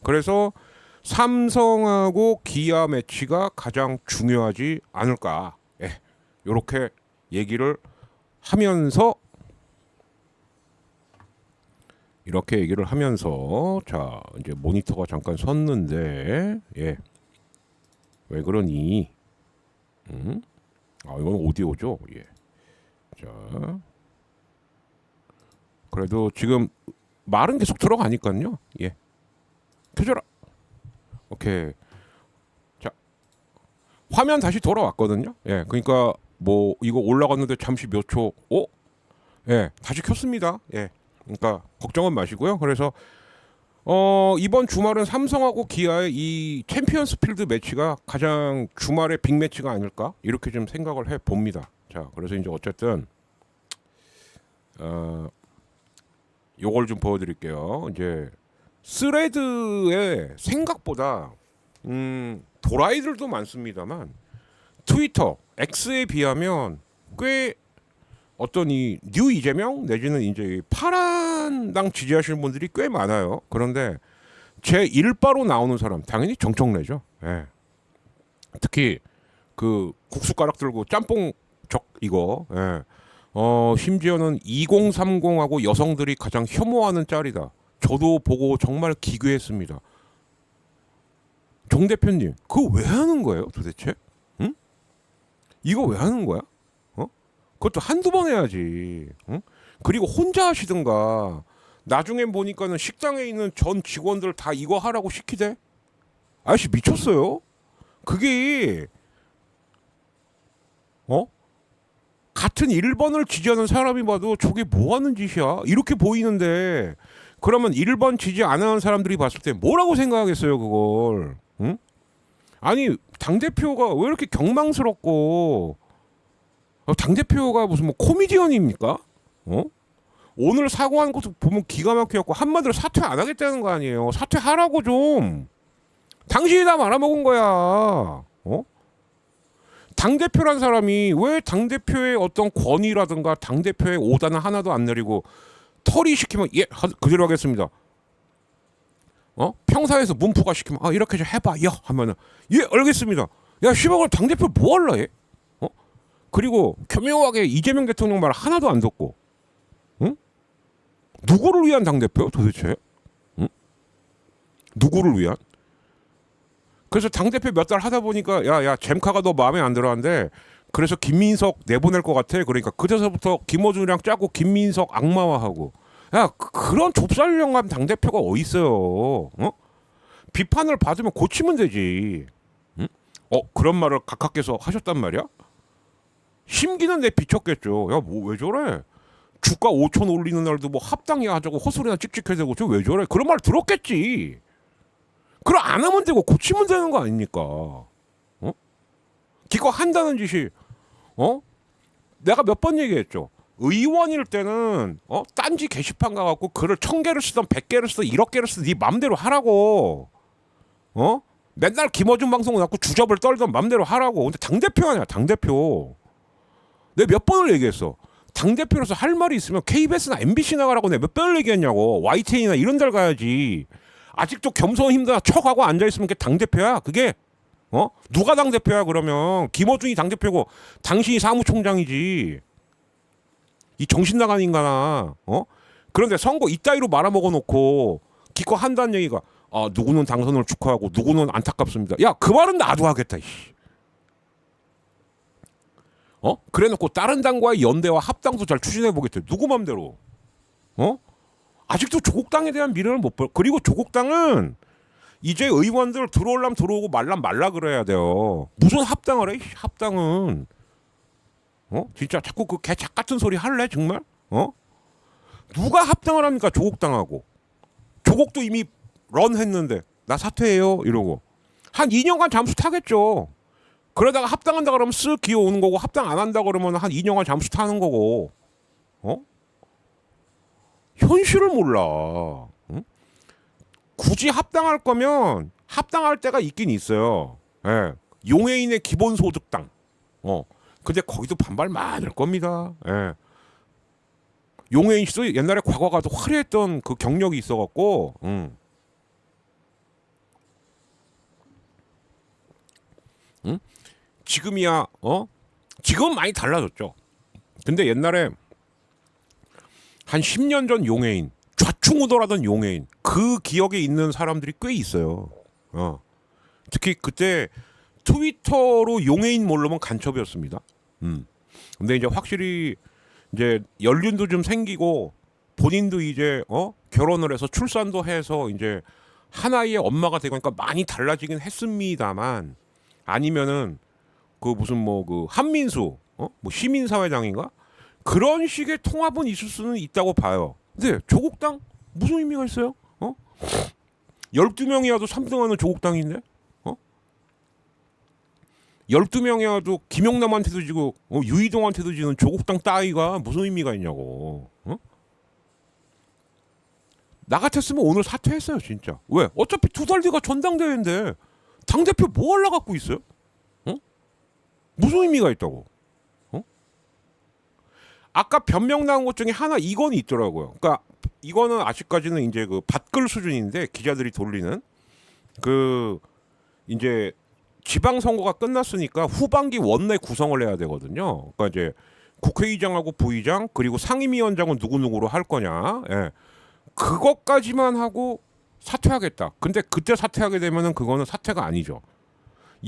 그래서 삼성하고 기아 매치가 가장 중요하지 않을까. 이렇게 얘기를 하면서 자 이제 모니터가 잠깐 섰는데 왜 그러니? 이건 오디오죠. 자 그래도 지금 말은 계속 들어가니까요. 켜줘라. 오케이. 자 화면 다시 돌아왔거든요. 그러니까 뭐 이거 올라갔는데 잠시 몇 초. 다시 켰습니다. 그러니까 걱정은 마시고요. 그래서 이번 주말은 삼성하고 기아의 이 챔피언스 필드 매치가 가장 주말의 빅 매치가 아닐까 이렇게 좀 생각을 해 봅니다. 자, 그래서 이제 어쨌든 요걸 좀 보여드릴게요. 이제 스레드에 생각보다 도라이들도 많습니다만 트위터 X에 비하면 꽤 어떤 이 뉴 이재명 내지는 이제 파란당 지지하시는 분들이 꽤 많아요. 그런데 제 일바로 나오는 사람 당연히 정청래죠. 특히 그 국수가락 들고 짬뽕 적 이거 심지어는 2030하고 여성들이 가장 혐오하는 짤이다. 저도 보고 정말 기괴했습니다. 정 대표님 그거 왜 하는 거예요 도대체? 응? 이거 왜 하는 거야? 그것도 한두 번 해야지. 그리고 혼자 하시든가 나중엔 보니까는 식당에 있는 전 직원들 다 이거 하라고 시키대. 아저씨 미쳤어요. 그게 같은 1번을 지지하는 사람이 봐도 저게 뭐 하는 짓이야 이렇게 보이는데 그러면 1번 지지 안 하는 사람들이 봤을 때 뭐라고 생각하겠어요 그걸. 아니 당대표가 왜 이렇게 경망스럽고 당대표가 무슨 뭐 코미디언입니까? 오늘 사과한 것도 보면 기가 막혀갖고 한마디로 사퇴 안 하겠다는 거 아니에요. 사퇴하라고 좀. 당신이 다 말아먹은 거야. 당대표란 사람이 왜 당대표의 어떤 권위라든가 당대표의 오단을 하나도 안 내리고 털이 시키면 그대로 하겠습니다. 평사에서 문포가 시키면 이렇게 좀 해봐 하면은 알겠습니다. 야 씨발 당대표 뭐 할라 얘? 그리고 교묘하게 이재명 대통령 말 하나도 안 듣고 누구를 위한 당대표요 도대체? 응? 누구를 위한? 그래서 당대표 몇 달 하다 보니까 야야 잼카가 너 마음에 안 들어한데 그래서 김민석 내보낼 것 같아. 그러니까 그때서부터 김어준이랑 짜고 김민석 악마화하고 야 그런 좁쌀영감 당대표가 어딨어요. 어? 비판을 받으면 고치면 되지. 응? 그런 말을 각하께서 하셨단 말이야? 심기는 내 비쳤겠죠. 야 뭐 왜 저래? 주가 5천 올리는 날도 뭐 합당이야 하자고 헛소리나 찍찍해대고 저 왜 저래? 그런 말 들었겠지. 그럼 안 하면 되고 고치면 되는 거 아닙니까? 어? 기껏 한다는 짓이 내가 몇 번 얘기했죠. 의원일 때는 딴지 게시판 가갖고 글을 1,000개를 쓰던 100개를 쓰던 1억 개를 쓰던 네 맘대로 하라고. 맨날 김어준 방송 나고 주접을 떨던 맘대로 하라고. 근데 당대표 아니야 당대표. 내가 몇 번을 얘기했어. 당대표로서 할 말이 있으면 KBS나 MBC 나가라고 내가 몇 번을 얘기했냐고. YTN이나 이런 데 가야지. 아직도 겸손 힘들어 척하고 앉아있으면 그게 당대표야 그게. 누가 당대표야 그러면. 김어준이 당대표고 당신이 사무총장이지. 이 정신 나간 인간아. 그런데 선거 이따위로 말아먹어 놓고 기껏 한다는 얘기가 누구는 당선을 축하하고 누구는 안타깝습니다. 야 그 말은 나도 하겠다. 그래놓고 다른 당과의 연대와 합당도 잘 추진해보겠대. 누구 맘대로. 아직도 조국 당에 대한 미련을 못 볼. 그리고 조국 당은 이제 의원들 들어오려면 들어오고 말라면 말라 그래야 돼요. 무슨 합당을 해? 합당은. 진짜 자꾸 그 개착 같은 소리 할래 정말? 누가 합당을 합니까 조국 당하고. 조국도 이미 런 했는데 나 사퇴해요 이러고 한 2년간 잠수 타겠죠. 그러다가 합당한다 그러면 쓱 기어오는 거고 합당 안 한다 그러면 한 2년간 잠수 타는 거고. 현실을 몰라. 응? 굳이 합당할 거면 합당할 때가 있긴 있어요. 예. 용해인의 기본소득당. 근데 거기도 반발 많을 겁니다. 예. 용해인 씨도 옛날에 과거가 더 화려했던 그 경력이 있어갖고. 응? 지금이야 지금 많이 달라졌죠. 근데 옛날에 한 10년 전 용해인 좌충우돌하던 용해인 그 기억에 있는 사람들이 꽤 있어요. 특히 그때 트위터로 용해인 모르면 간첩이었습니다. 근데 이제 확실히 이제 연륜도 좀 생기고 본인도 이제 결혼을 해서 출산도 해서 이제 하나의 엄마가 되고 그러니까 많이 달라지긴 했습니다만 아니면은 그 무슨 뭐 그 한민수 뭐 시민사회당인가 그런 식의 통합은 있을 수는 있다고 봐요. 근데 조국당 무슨 의미가 있어요? 12명이라도 3등하는 조국당인데 12명이라도 김용남한테도 지고 유이동한테도 지는 조국당 따위가 무슨 의미가 있냐고. 나 같았으면 오늘 사퇴했어요 진짜. 왜? 어차피 2달 뒤가 전당대회인데 당대표 뭐 하려 갖고 있어요? 무슨 의미가 있다고? 아까 변명 나온 것 중에 하나 이건 있더라고요. 그러니까 이거는 아직까지는 이제 그 밭글 수준인데 기자들이 돌리는 그 이제 지방선거가 끝났으니까 후반기 원내 구성을 해야 되거든요. 그러니까 이제 국회의장하고 부의장 그리고 상임위원장은 누구누구로 할 거냐. 예. 그것까지만 하고 사퇴하겠다. 근데 그때 사퇴하게 되면은 그거는 사퇴가 아니죠.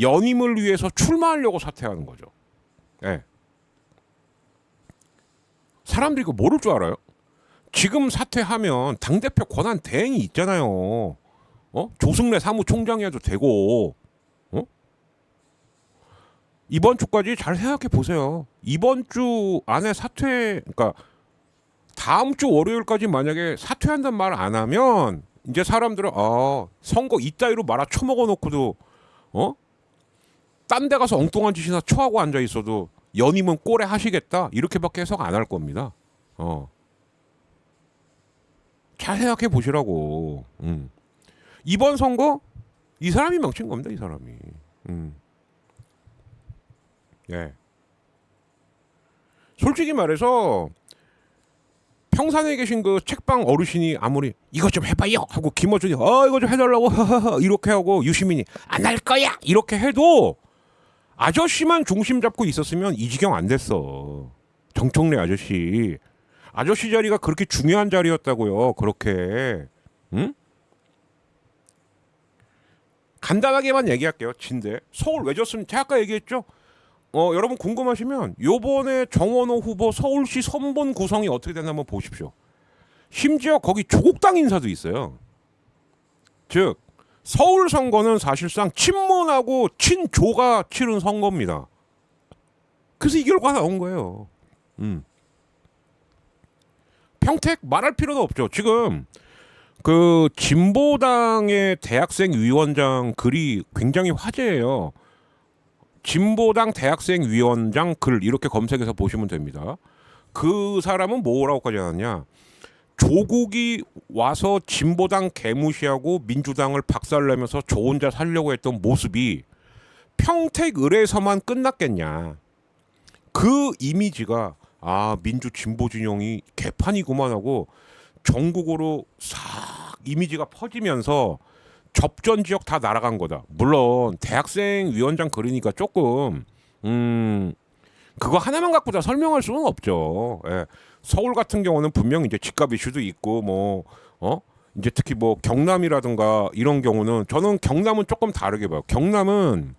연임을 위해서 출마하려고 사퇴하는 거죠. 예. 사람들이 이거 모를 줄 알아요? 지금 사퇴하면 당대표 권한 대행이 있잖아요. 조승래 사무총장이 해도 되고. 이번 주까지 잘 생각해 보세요. 이번 주 안에 사퇴, 그러니까 다음 주 월요일까지 만약에 사퇴한다는 말 안 하면 이제 사람들은 선거 이따위로 말아 처먹어 놓고도 딴 데 가서 엉뚱한 짓이나 처하고 앉아 있어도 연임은 꼴에 하시겠다 이렇게밖에 해석 안 할 겁니다. 잘 생각해 보시라고. 이번 선거 이 사람이 망친 겁니다. 이 사람이. 예. 솔직히 말해서 평산에 계신 그 책방 어르신이 아무리 이것 좀 해봐요 하고 김어준이 이거 좀 해달라고 이렇게 하고 유시민이 안 할 거야 이렇게 해도 아저씨만 중심 잡고 있었으면 이 지경 안 됐어. 정청래 아저씨. 아저씨 자리가 그렇게 중요한 자리였다고요. 그렇게. 응? 간단하게만 얘기할게요. 진대. 서울 왜 졌으면 제가 아까 얘기했죠. 여러분 궁금하시면 요번에 정원호 후보 서울시 선본 구성이 어떻게 되나 한번 보십시오. 심지어 거기 조국당 인사도 있어요. 즉 서울 선거는 사실상 친문하고 친조가 치른 선거입니다. 그래서 이 결과가 나온 거예요. 평택 말할 필요도 없죠. 지금 그 진보당의 대학생 위원장 글이 굉장히 화제예요. 진보당 대학생 위원장 글 이렇게 검색해서 보시면 됩니다. 그 사람은 뭐라고까지 하느냐. 조국이 와서 진보당 개무시하고 민주당을 박살내면서 저 혼자 살려고 했던 모습이 평택 을에서만 끝났겠냐. 그 이미지가 민주 진보 진영이 개판이구만 하고 전국으로 싹 이미지가 퍼지면서 접전 지역 다 날아간 거다. 물론 대학생 위원장 그러니까 조금 그거 하나만 갖고 다 설명할 수는 없죠. 예. 서울 같은 경우는 분명 이제 집값 이슈도 있고 이제 특히 뭐 경남이라든가 이런 경우는 저는 경남은 조금 다르게 봐요. 경남은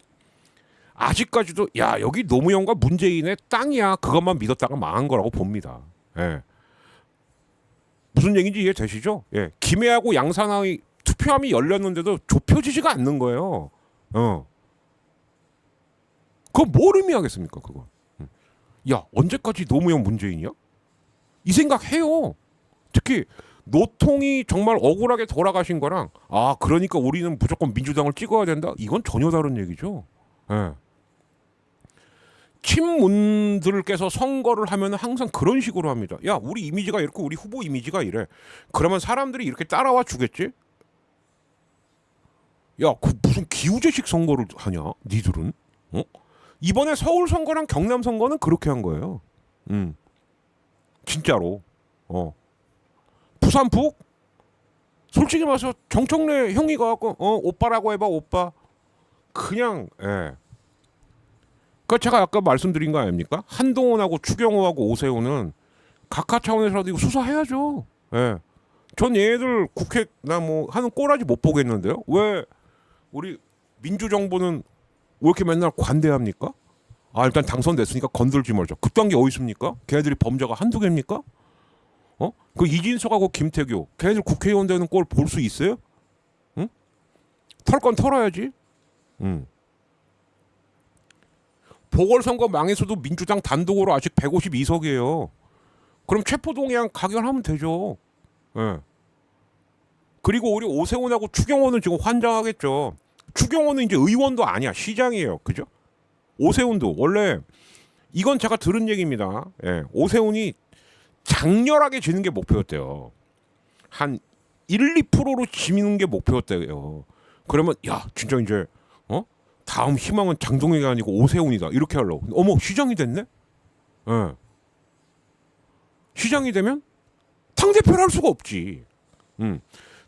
아직까지도 여기 노무현과 문재인의 땅이야 그것만 믿었다가 망한 거라고 봅니다. 예. 무슨 얘기인지 이해되시죠? 예. 김해하고 양산의 투표함이 열렸는데도 좁혀지지가 않는 거예요. 그거 뭘 의미하겠습니까 그거? 언제까지 노무현 문재인이야? 이 생각 해요. 특히 노통이 정말 억울하게 돌아가신 거랑 그러니까 우리는 무조건 민주당을 찍어야 된다. 이건 전혀 다른 얘기죠. 예. 친문들께서 선거를 하면 항상 그런 식으로 합니다. 우리 이미지가 이렇고 우리 후보 이미지가 이래. 그러면 사람들이 이렇게 따라와 주겠지? 그 무슨 기우제식 선거를 하냐? 니들은? 이번에 서울 선거랑 경남 선거는 그렇게 한 거예요. 진짜로. 부산 북? 솔직히 말해서 정청래 형이 가갖고 오빠라고 해봐 오빠. 그냥 그 제가 아까 말씀드린 거 아닙니까? 한동훈하고 추경호하고 오세훈은 각하 차원에서라도 이거 수사해야죠. 예. 전 얘네들 국회 나 뭐 하는 꼬라지 못 보겠는데요. 왜 우리 민주정부는 왜 이렇게 맨날 관대합니까? 일단 당선됐으니까 건들지 말자. 그딴 게 어디 있습니까? 걔네들이 범죄가 한두 개입니까? 그 이진석하고 김태규 걔네들 국회의원 되는 꼴 볼 수 있어요? 응? 털 건 털어야지. 보궐선거 망해서도 민주당 단독으로 아직 152석이에요. 그럼 체포동의안 가결하면 되죠. 예. 그리고 우리 오세훈하고 추경호는 지금 환장하겠죠. 추경호는 이제 의원도 아니야. 시장이에요. 그죠? 오세훈도 원래 이건 제가 들은 얘기입니다. 예. 오세훈이 장렬하게 지는 게 목표였대요. 한 1, 2%로 지는 게 목표였대요. 그러면 진짜 이제 다음 희망은 장동혁이 아니고 오세훈이다. 이렇게 하려고. 어머 시장이 됐네? 예. 시장이 되면 당대표를 할 수가 없지.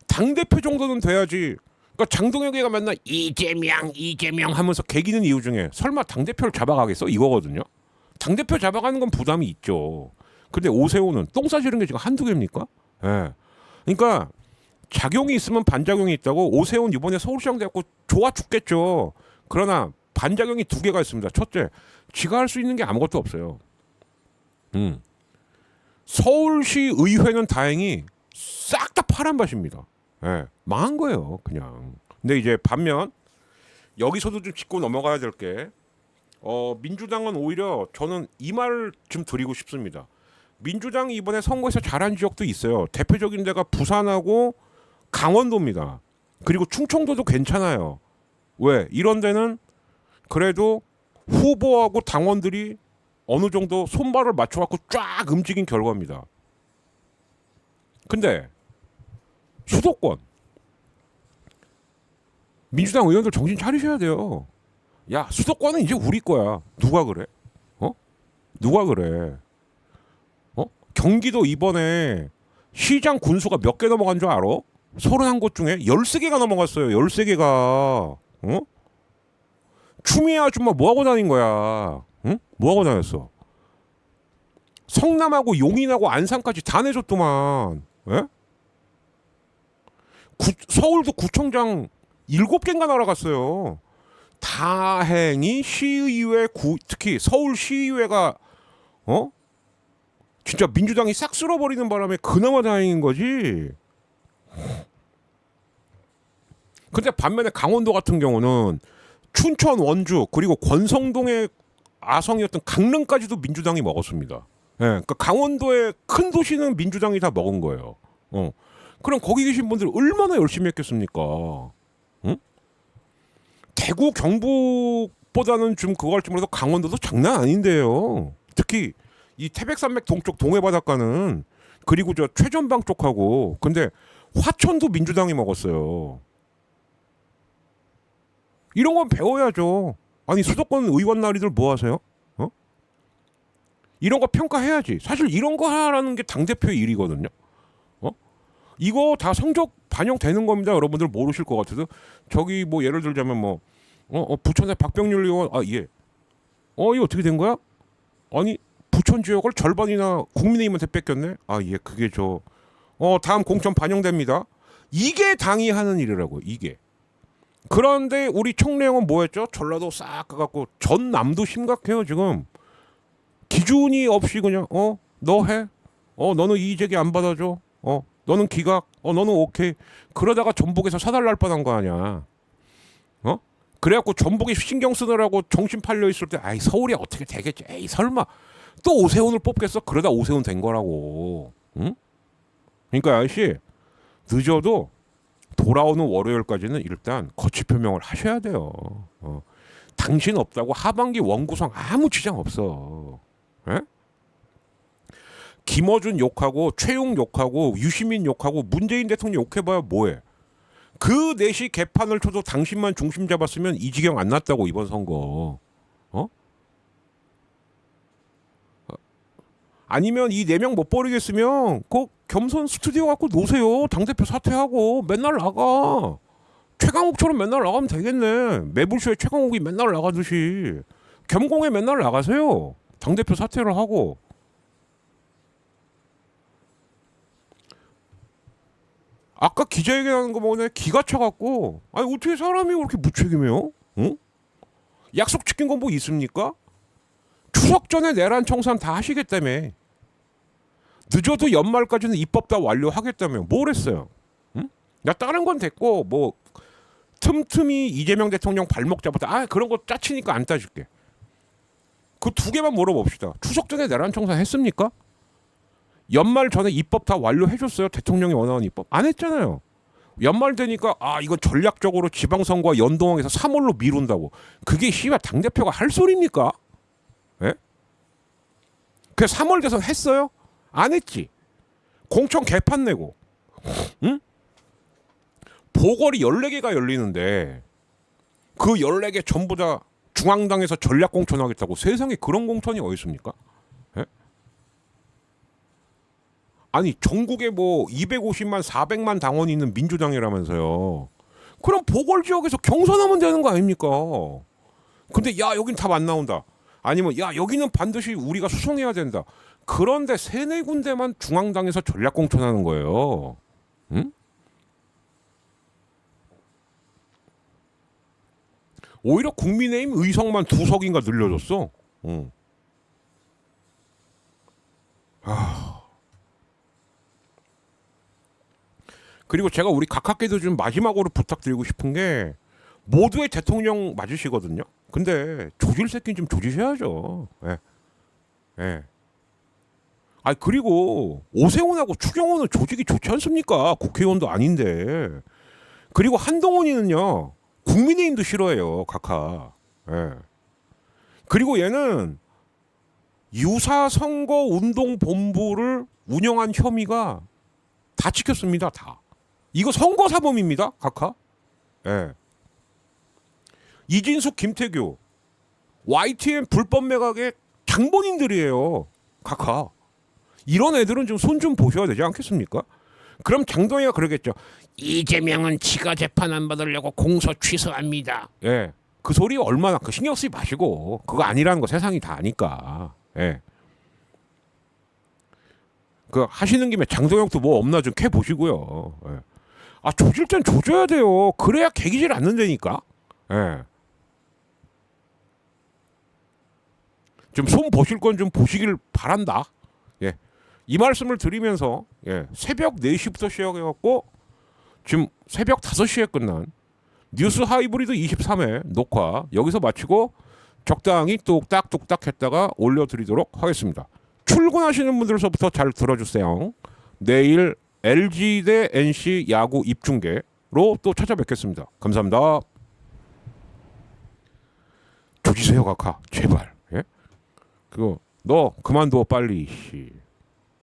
당대표 정도는 돼야지. 그러니까 장동혁이가 맨날 이재명 하면서 개기는 이유 중에 설마 당대표를 잡아가겠어? 이거거든요. 당대표 잡아가는 건 부담이 있죠. 근데 오세훈은 똥 싸지는 게 지금 한두 개입니까? 예. 그러니까 작용이 있으면 반작용이 있다고 오세훈 이번에 서울시장 돼갖고 좋아 죽겠죠. 그러나 반작용이 두 개가 있습니다. 첫째, 지가 할 수 있는 게 아무것도 없어요. 서울시 의회는 다행히 싹 다 파란밭입니다. 예, 망한 거예요, 그냥. 근데 이제 반면 여기서도 좀 짚고 넘어가야 될 게 민주당은 오히려 저는 이 말 좀 드리고 싶습니다. 민주당이 이번에 선거에서 잘한 지역도 있어요. 대표적인 데가 부산하고 강원도입니다. 그리고 충청도도 괜찮아요. 왜? 이런 데는 그래도 후보하고 당원들이 어느 정도 손발을 맞춰갖고 쫙 움직인 결과입니다. 근데 수도권 민주당 의원들 정신 차리셔야 돼요. 수도권은 이제 우리 거야. 누가 그래? 누가 그래? 경기도 이번에 시장 군수가 몇 개 넘어간 줄 알아? 31곳 중에 13개가 넘어갔어요. 13개가. 추미애 아줌마 뭐하고 다닌 거야? 응? 뭐하고 다녔어? 성남하고 용인하고 안산까지 다 내줬더만. 예? 서울도 구청장 7개인가 날아갔어요. 다행히 시의회 특히 서울시의회가 진짜 민주당이 싹 쓸어버리는 바람에 그나마 다행인 거지. 근데 반면에 강원도 같은 경우는 춘천, 원주 그리고 권성동의 아성이었던 강릉까지도 민주당이 먹었습니다. 예, 그러니까 강원도의 큰 도시는 민주당이 다 먹은 거예요. 그럼 거기 계신 분들 얼마나 열심히 했겠습니까? 응? 대구, 경북보다는 좀 그거 할지 몰라도 강원도도 장난 아닌데요. 특히 이 태백산맥 동쪽 동해바닷가는 그리고 저 최전방 쪽하고 근데 화천도 민주당이 먹었어요. 이런 건 배워야죠. 아니 수도권 의원 나리들 뭐 하세요? 이런 거 평가해야지. 사실 이런 거 하라는 게 당대표의 일이거든요. 이거 다 성적 반영되는 겁니다. 여러분들 모르실 것 같아서 저기 뭐 예를 들자면 뭐 부천의 박병률 의원 예. 이거 어떻게 된 거야? 아니 부천 지역을 절반이나 국민의힘한테 뺏겼네. 예, 그게 다음 공천 반영됩니다. 이게 당이 하는 일이라고 이게. 그런데 우리 청래형은 뭐했죠? 전라도 싹 가갖고 전남도 심각해요 지금. 기준이 없이 그냥 너 해. 너는 이의제기 안 받아줘. 너는 기각. 너는 오케이. 그러다가 전북에서 사달날 뻔한 거 아니야. 그래갖고 전북이 신경 쓰느라고 정신 팔려 있을 때 서울이 어떻게 되겠지. 에이 설마 또 오세훈을 뽑겠어? 그러다 오세훈 된 거라고. 응? 그러니까 아저씨 늦어도 돌아오는 월요일까지는 일단 거취 표명을 하셔야 돼요. 당신 없다고 하반기 원구성 아무 지장 없어. 에? 김어준 욕하고 최용 욕하고 유시민 욕하고 문재인 대통령 욕해봐야 뭐해. 그 넷이 개판을 쳐도 당신만 중심 잡았으면 이 지경 안 났다고 이번 선거. 아니면 이 4명 못 버리겠으면 그 겸손 스튜디오 갖고 노세요. 당대표 사퇴하고 맨날 나가. 최강욱처럼 맨날 나가면 되겠네. 매불쇼에 최강욱이 맨날 나가듯이 겸공에 맨날 나가세요. 당대표 사퇴를 하고. 아까 기자회견하는 거 보면 기가 차갖고 어떻게 사람이 그렇게 무책임해요? 응? 약속 지킨 건 뭐 있습니까? 추석 전에 내란 청산 다 하시겠다며. 늦어도 연말까지는 입법 다 완료하겠다며. 뭘 했어요? 응? 다른 건 됐고 뭐 틈틈이 이재명 대통령 발목 잡았다. 그런 거 짜치니까 안 따질게. 그 2개만 물어봅시다. 추석 전에 내란 청산 했습니까? 연말 전에 입법 다 완료해줬어요? 대통령이 원하는 입법 안 했잖아요. 연말 되니까 이건 전략적으로 지방선거와 연동해서 3월로 미룬다고. 그게 씨발 당대표가 할 소리입니까? 예? 그 3월 돼서 했어요? 안 했지. 공천 개판 내고. 응? 보궐이 14개가 열리는데 그 14개 전부 다 중앙당에서 전략 공천하겠다고. 세상에 그런 공천이 어디 있습니까? 예? 아니 전국에 뭐 250만 400만 당원이 있는 민주당이라면서요. 그럼 보궐 지역에서 경선하면 되는 거 아닙니까? 근데 여긴 답 안 나온다. 아니면 여기는 반드시 우리가 수송해야 된다. 그런데 3-4군데만 중앙당에서 전략 공천하는 거예요. 응? 오히려 국민의힘 의석만 2석인가 늘려줬어. 응. 그리고 제가 우리 각하께도 좀 마지막으로 부탁드리고 싶은 게 모두의 대통령 맞으시거든요. 근데 조질 새끼는 좀 조지셔야죠. 예. 예. 그리고 오세훈하고 추경호는 조직이 좋지 않습니까? 국회의원도 아닌데. 그리고 한동훈이는요. 국민의힘도 싫어해요. 각하. 예. 그리고 얘는 유사선거운동본부를 운영한 혐의가 다 찍혔습니다. 다. 이거 선거사범입니다. 각하. 예. 이진숙, 김태규, YTN 불법 매각의 장본인들이에요. 각하. 이런 애들은 좀 손 좀 보셔야 되지 않겠습니까? 그럼 장동희가 그러겠죠. 이재명은 지가 재판 안 받으려고 공소 취소합니다. 예. 그 소리 얼마나 신경 쓰지 마시고. 그거 아니라는 거 세상이 다 아니까. 예. 그 하시는 김에 장동혁도 뭐 없나 좀 캐 보시고요. 예. 아 조질 땐 조져야 돼요. 그래야 개기질 않는다니까. 예. 좀 손 보실 건 좀 보시길 바란다. 예. 이 말씀을 드리면서 예. 새벽 4시부터 시작해갖고 지금 새벽 5시에 끝난 뉴스 하이브리드 23회 녹화 여기서 마치고 적당히 뚝딱뚝딱 했다가 올려드리도록 하겠습니다. 출근하시는 분들서부터 잘 들어주세요. 내일 LG 대 NC 야구 입중계로 또 찾아뵙겠습니다. 감사합니다. 조지세요 각하 제발. 예? 그거 너 그만둬 빨리. 씨.